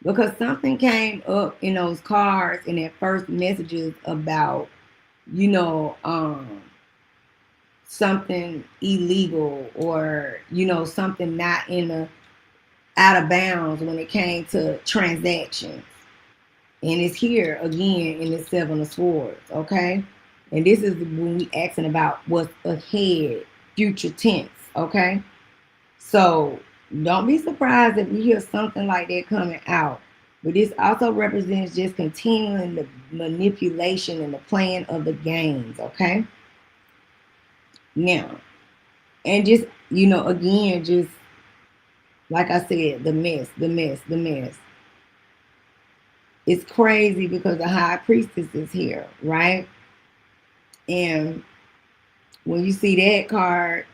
Because something came up in those cards in that first messages about, something illegal or, something not in the out of bounds when it came to transactions. And it's here again in the 7 of Swords, okay? And this is when we asking about what's ahead, future tense, okay? So don't be surprised if we hear something like that coming out. But this also represents just continuing the manipulation and the playing of the games, okay? Now, and just, again, just like I said, the mess. It's crazy because the High Priestess is here, right? And when you see that card,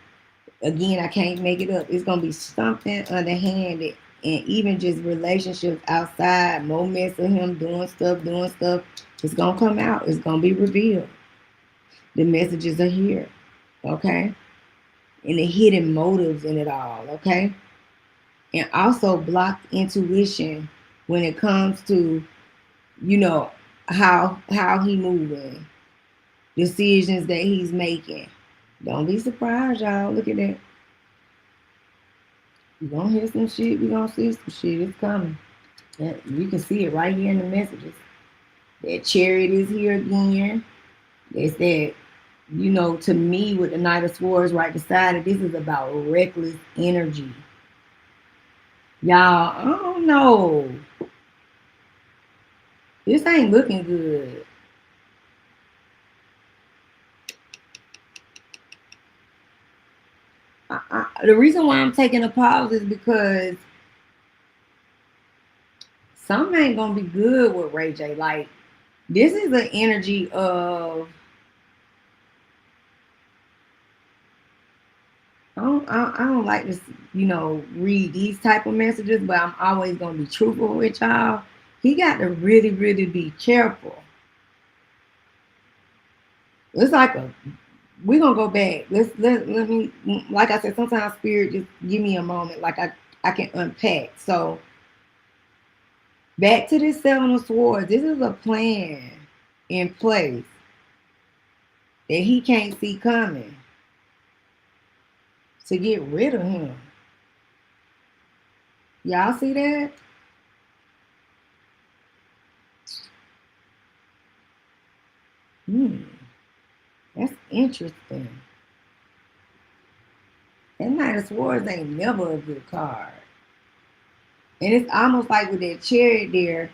again, I can't make it up. It's going to be something underhanded. And even just relationships outside, more mess of him doing stuff. It's going to come out. It's going to be revealed. The messages are here, okay? And the hidden motives in it all, okay? And also blocked intuition when it comes to, how he moving, decisions that he's making. Don't be surprised, y'all. Look at that. We're going to hear some shit. We're going to see some shit. It's coming. You can see it right here in the messages. That Chariot is here again. It's that, to me, with the Knight of Swords right beside it, this is about reckless energy. Y'all, I don't know. This ain't looking good. The reason why I'm taking a pause is because something ain't gonna be good with Ray J. Like, this is the energy of I don't like to read these type of messages, but I'm always gonna be truthful with y'all. He got to really, really be careful. It's like we're gonna go back. Let me, like I said, sometimes spirit just give me a moment, like I can unpack. So back to this 7 of Swords. This is a plan in place that he can't see coming. to get rid of him. Y'all see that? That's interesting. That Knight of Swords ain't never a good card. And it's almost like with that Chariot there,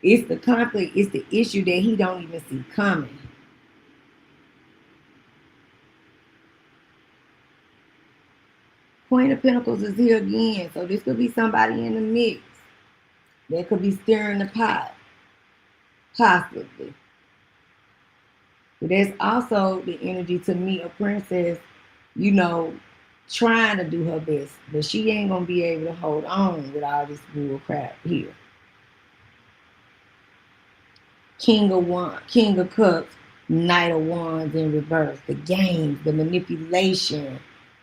it's the conflict, it's the issue that he don't even see coming. Queen of Pentacles is here again. So this could be somebody in the mix that could be stirring the pot, possibly. But there's also the energy to me, a princess, you know, trying to do her best, but she ain't gonna be able to hold on with all this bull crap here. King of Cups, Knight of Wands in reverse, the games, the manipulation,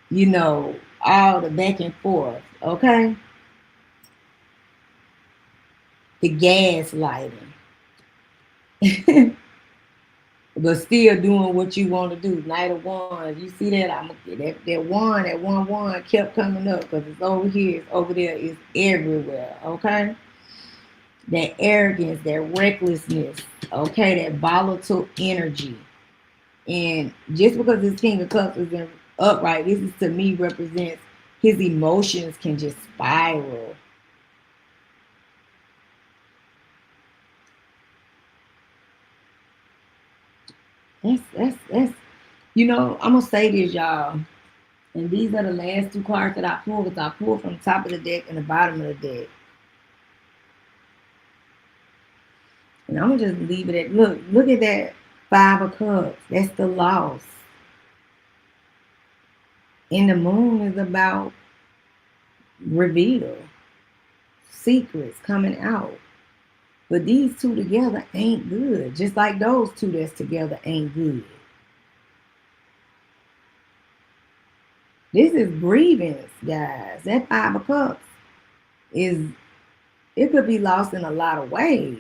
you know, all the back and forth, okay? The gaslighting. But still doing what you want to do. Knight of Wands. You see that? That one kept coming up because it's over here, it's over there, it's everywhere. Okay? That arrogance, that recklessness, okay, that volatile energy. And just because this King of Cups is in upright, this is to me represents his emotions can just spiral. That's you know, I'm gonna say this, y'all. And these are the last two cards that I pulled, because I pulled from the top of the deck and the bottom of the deck. And I'm gonna just leave it at look at that 5 of Cups. That's the loss. And the moon is about reveal, secrets coming out. But these two together ain't good. Just like those two that's together ain't good. This is grievance, guys. That 5 of Cups it could be lost in a lot of ways.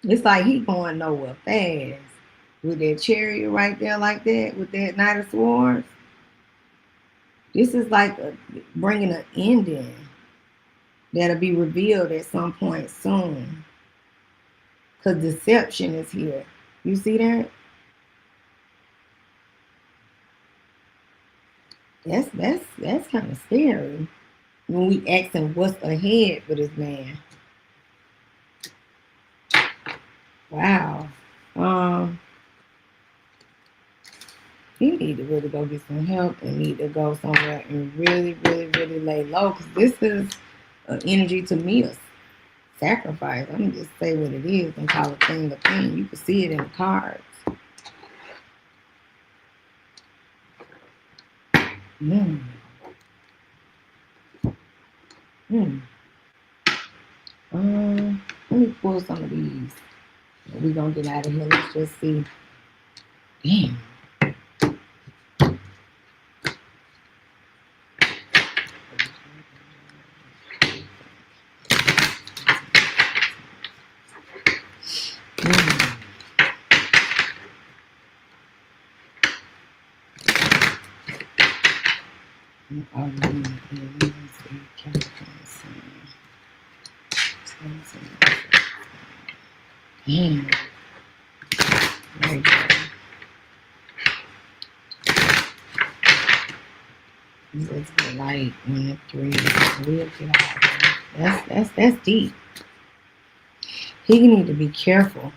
It's like he going nowhere fast. With that Chariot right there like that, with that Knight of Swords. This is like bringing an ending that'll be revealed at some point soon. Because deception is here. You see that? That's kind of scary when we ask him what's ahead for this man. Wow. He need to really go get some help and need to go somewhere and really, really, really lay low, because this is an energy to me of sacrifice. I'm gonna just say what it is and call it thing a thing. You can see it in the cards. Let me pull some of these. We're gonna get out of here. Let's just see. Damn. There you go. It's the light 1 and 3. We'll get out. That's deep. He need to be careful.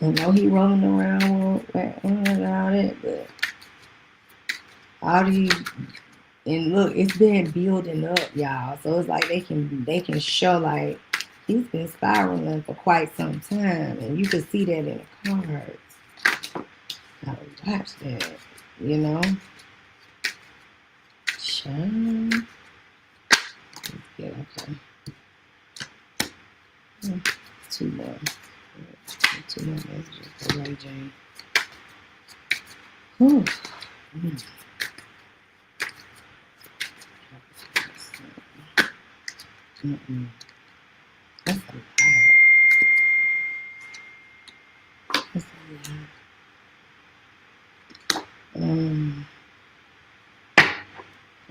I know he rolling around with all that, but all these, and look, it's been building up, y'all. So it's like they can show like he's been spiraling for quite some time, and you can see that in the cards. Gotta watch that, you know. Shine. Yeah, okay. 2 more. 2 more messages for Ray Jane. Whew. That's Let's see.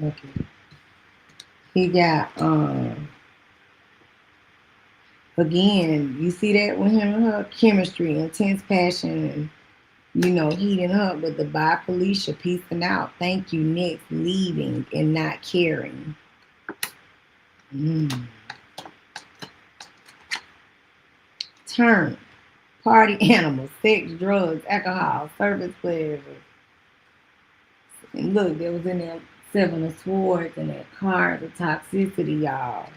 Okay. He got again, you see that with him and her chemistry, intense passion, heating up, but the bye Felicia, peacing out. Thank you, next, leaving and not caring. Turn, party animals, sex, drugs, alcohol, service pleasure. And look, there was in there 7 of Swords and that card of toxicity, y'all.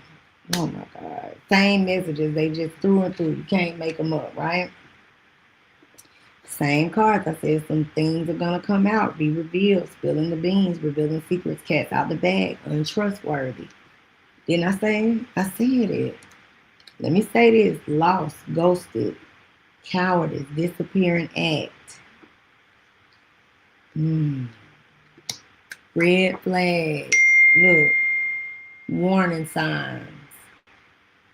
Oh my God. Same messages, they just threw and through. You can't make them up, right? Same cards. I said some things are going to come out, be revealed, spilling the beans, revealing secrets, cats out the bag, untrustworthy. Didn't I say it? I said it. Let me say this. Lost, ghosted, cowardice, disappearing act. Red flag. Look. Warning signs.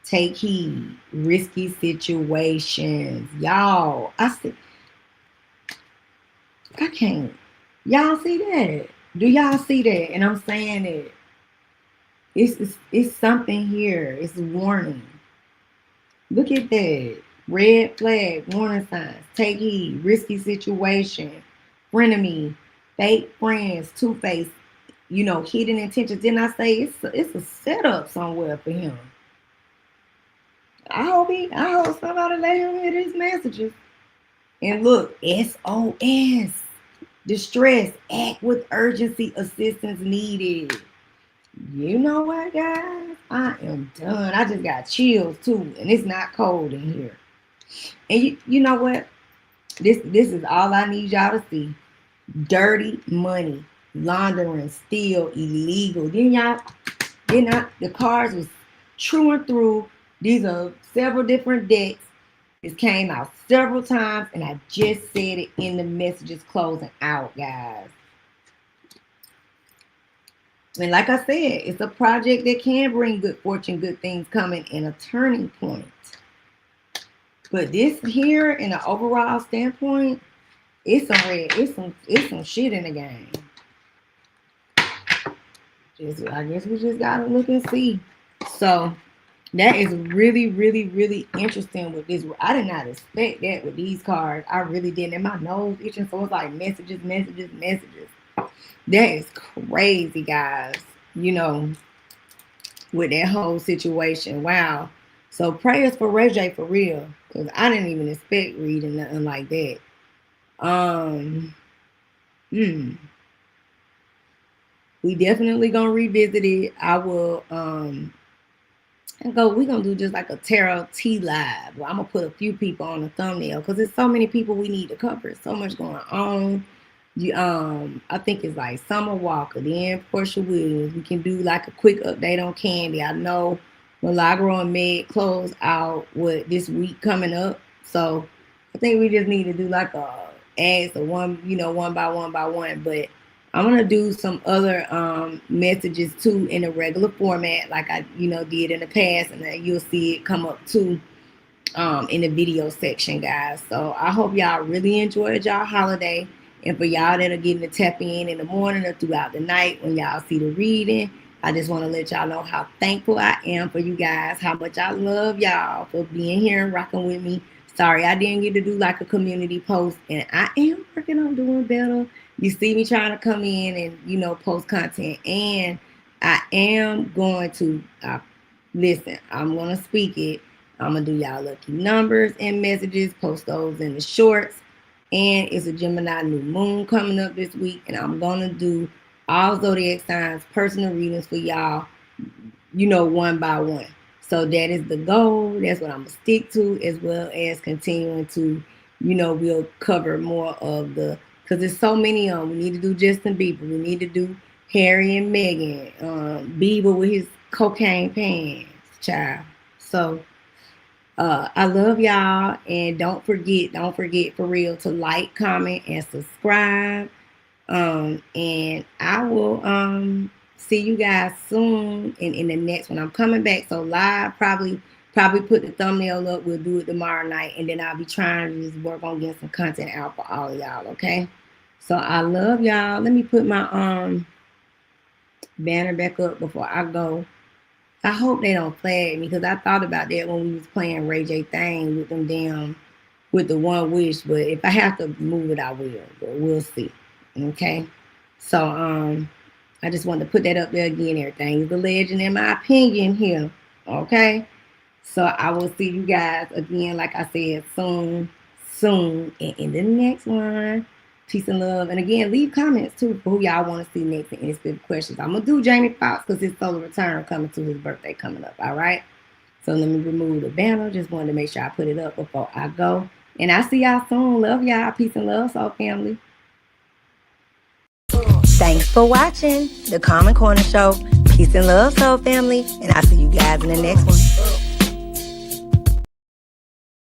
Take heed. Risky situations. Y'all, I can't. Y'all see that? Do y'all see that? And I'm saying it. It's something here. It's a warning. Look at that. Red flag, warning signs. Take heed. Risky situation. Frenemy. Fake friends. Two-faced. Hidden intentions. Didn't I say it's a setup somewhere for him? I hope somebody let him hear these messages. And look, SOS. Distress. Act with urgency. Assistance needed. You know what, guys? I am done. I just got chills too, and it's not cold in here. And you know what? This is all I need y'all to see. Dirty money, laundering, still illegal. The cards was true and through. These are several different decks. This came out several times, and I just said it in the messages closing out, guys. And like I said, it's a project that can bring good fortune, good things coming, and a turning point. But this here, in an overall standpoint, it's some shit in the game. I guess we just gotta look and see. So that is really, really, really interesting with this. I did not expect that with these cards. I really didn't. And my nose itching, so it's like messages. That is crazy, guys. With that whole situation. Wow. So prayers for Ray J for real, because I didn't even expect reading nothing like that. We definitely gonna revisit it. I will we're gonna do just like a tarot tea live. Well, I'm gonna put a few people on the thumbnail because there's so many people we need to cover. So much going on. I think it's like Summer Walker, then Portia Williams. We can do like a quick update on Candy. I know Milagro and Meg close out with this week coming up. So I think we just need to do like a ads of one by one. But I'm gonna do some other messages too in a regular format, like I did in the past, and then you'll see it come up too in the video section, guys. So I hope y'all really enjoyed y'all holiday. And for y'all that are getting to tap in the morning or throughout the night when y'all see the reading, I just want to let y'all know how thankful I am for you guys, how much I love y'all for being here and rocking with me. Sorry I didn't get to do like a community post, and I am working on doing better. You see me trying to come in and, post content, and I am going to, listen, I'm going to speak it. I'm going to do y'all lucky numbers and messages, post those in the shorts. And it's a Gemini new moon coming up this week, and I'm going to do all zodiac signs, personal readings for y'all, one by one. So that is the goal. That's what I'm going to stick to, as well as continuing to, we'll cover more of because there's so many of them. We need to do Justin Bieber. We need to do Harry and Meghan. Bieber with his cocaine pants, child. So I love y'all, and don't forget for real to like, comment, and subscribe. And I will see you guys soon in the next one. I'm coming back, so live probably probably put the thumbnail up. We'll do it tomorrow night, and then I'll be trying to just work on getting some content out for all of y'all, okay? So I love y'all. Let me put my banner back up before I go. I hope they don't flag me, because I thought about that when we was playing Ray J thing with them damn, with the One Wish, but if I have to move it, I will, but we'll see, okay? So I just wanted to put that up there again. Everything is a legend in my opinion here, okay? So I will see you guys again, like I said, soon, and in the next one. Peace and love. And again, leave comments too for who y'all want to see next and any specific questions. I'm going to do Jamie Foxx because his solar return coming to his birthday coming up, all right? So let me remove the banner. Just wanted to make sure I put it up before I go. And I'll see y'all soon. Love y'all. Peace and love, Soul Family. Thanks for watching The Calming Corner Show. Peace and love, Soul Family. And I'll see you guys in the next one.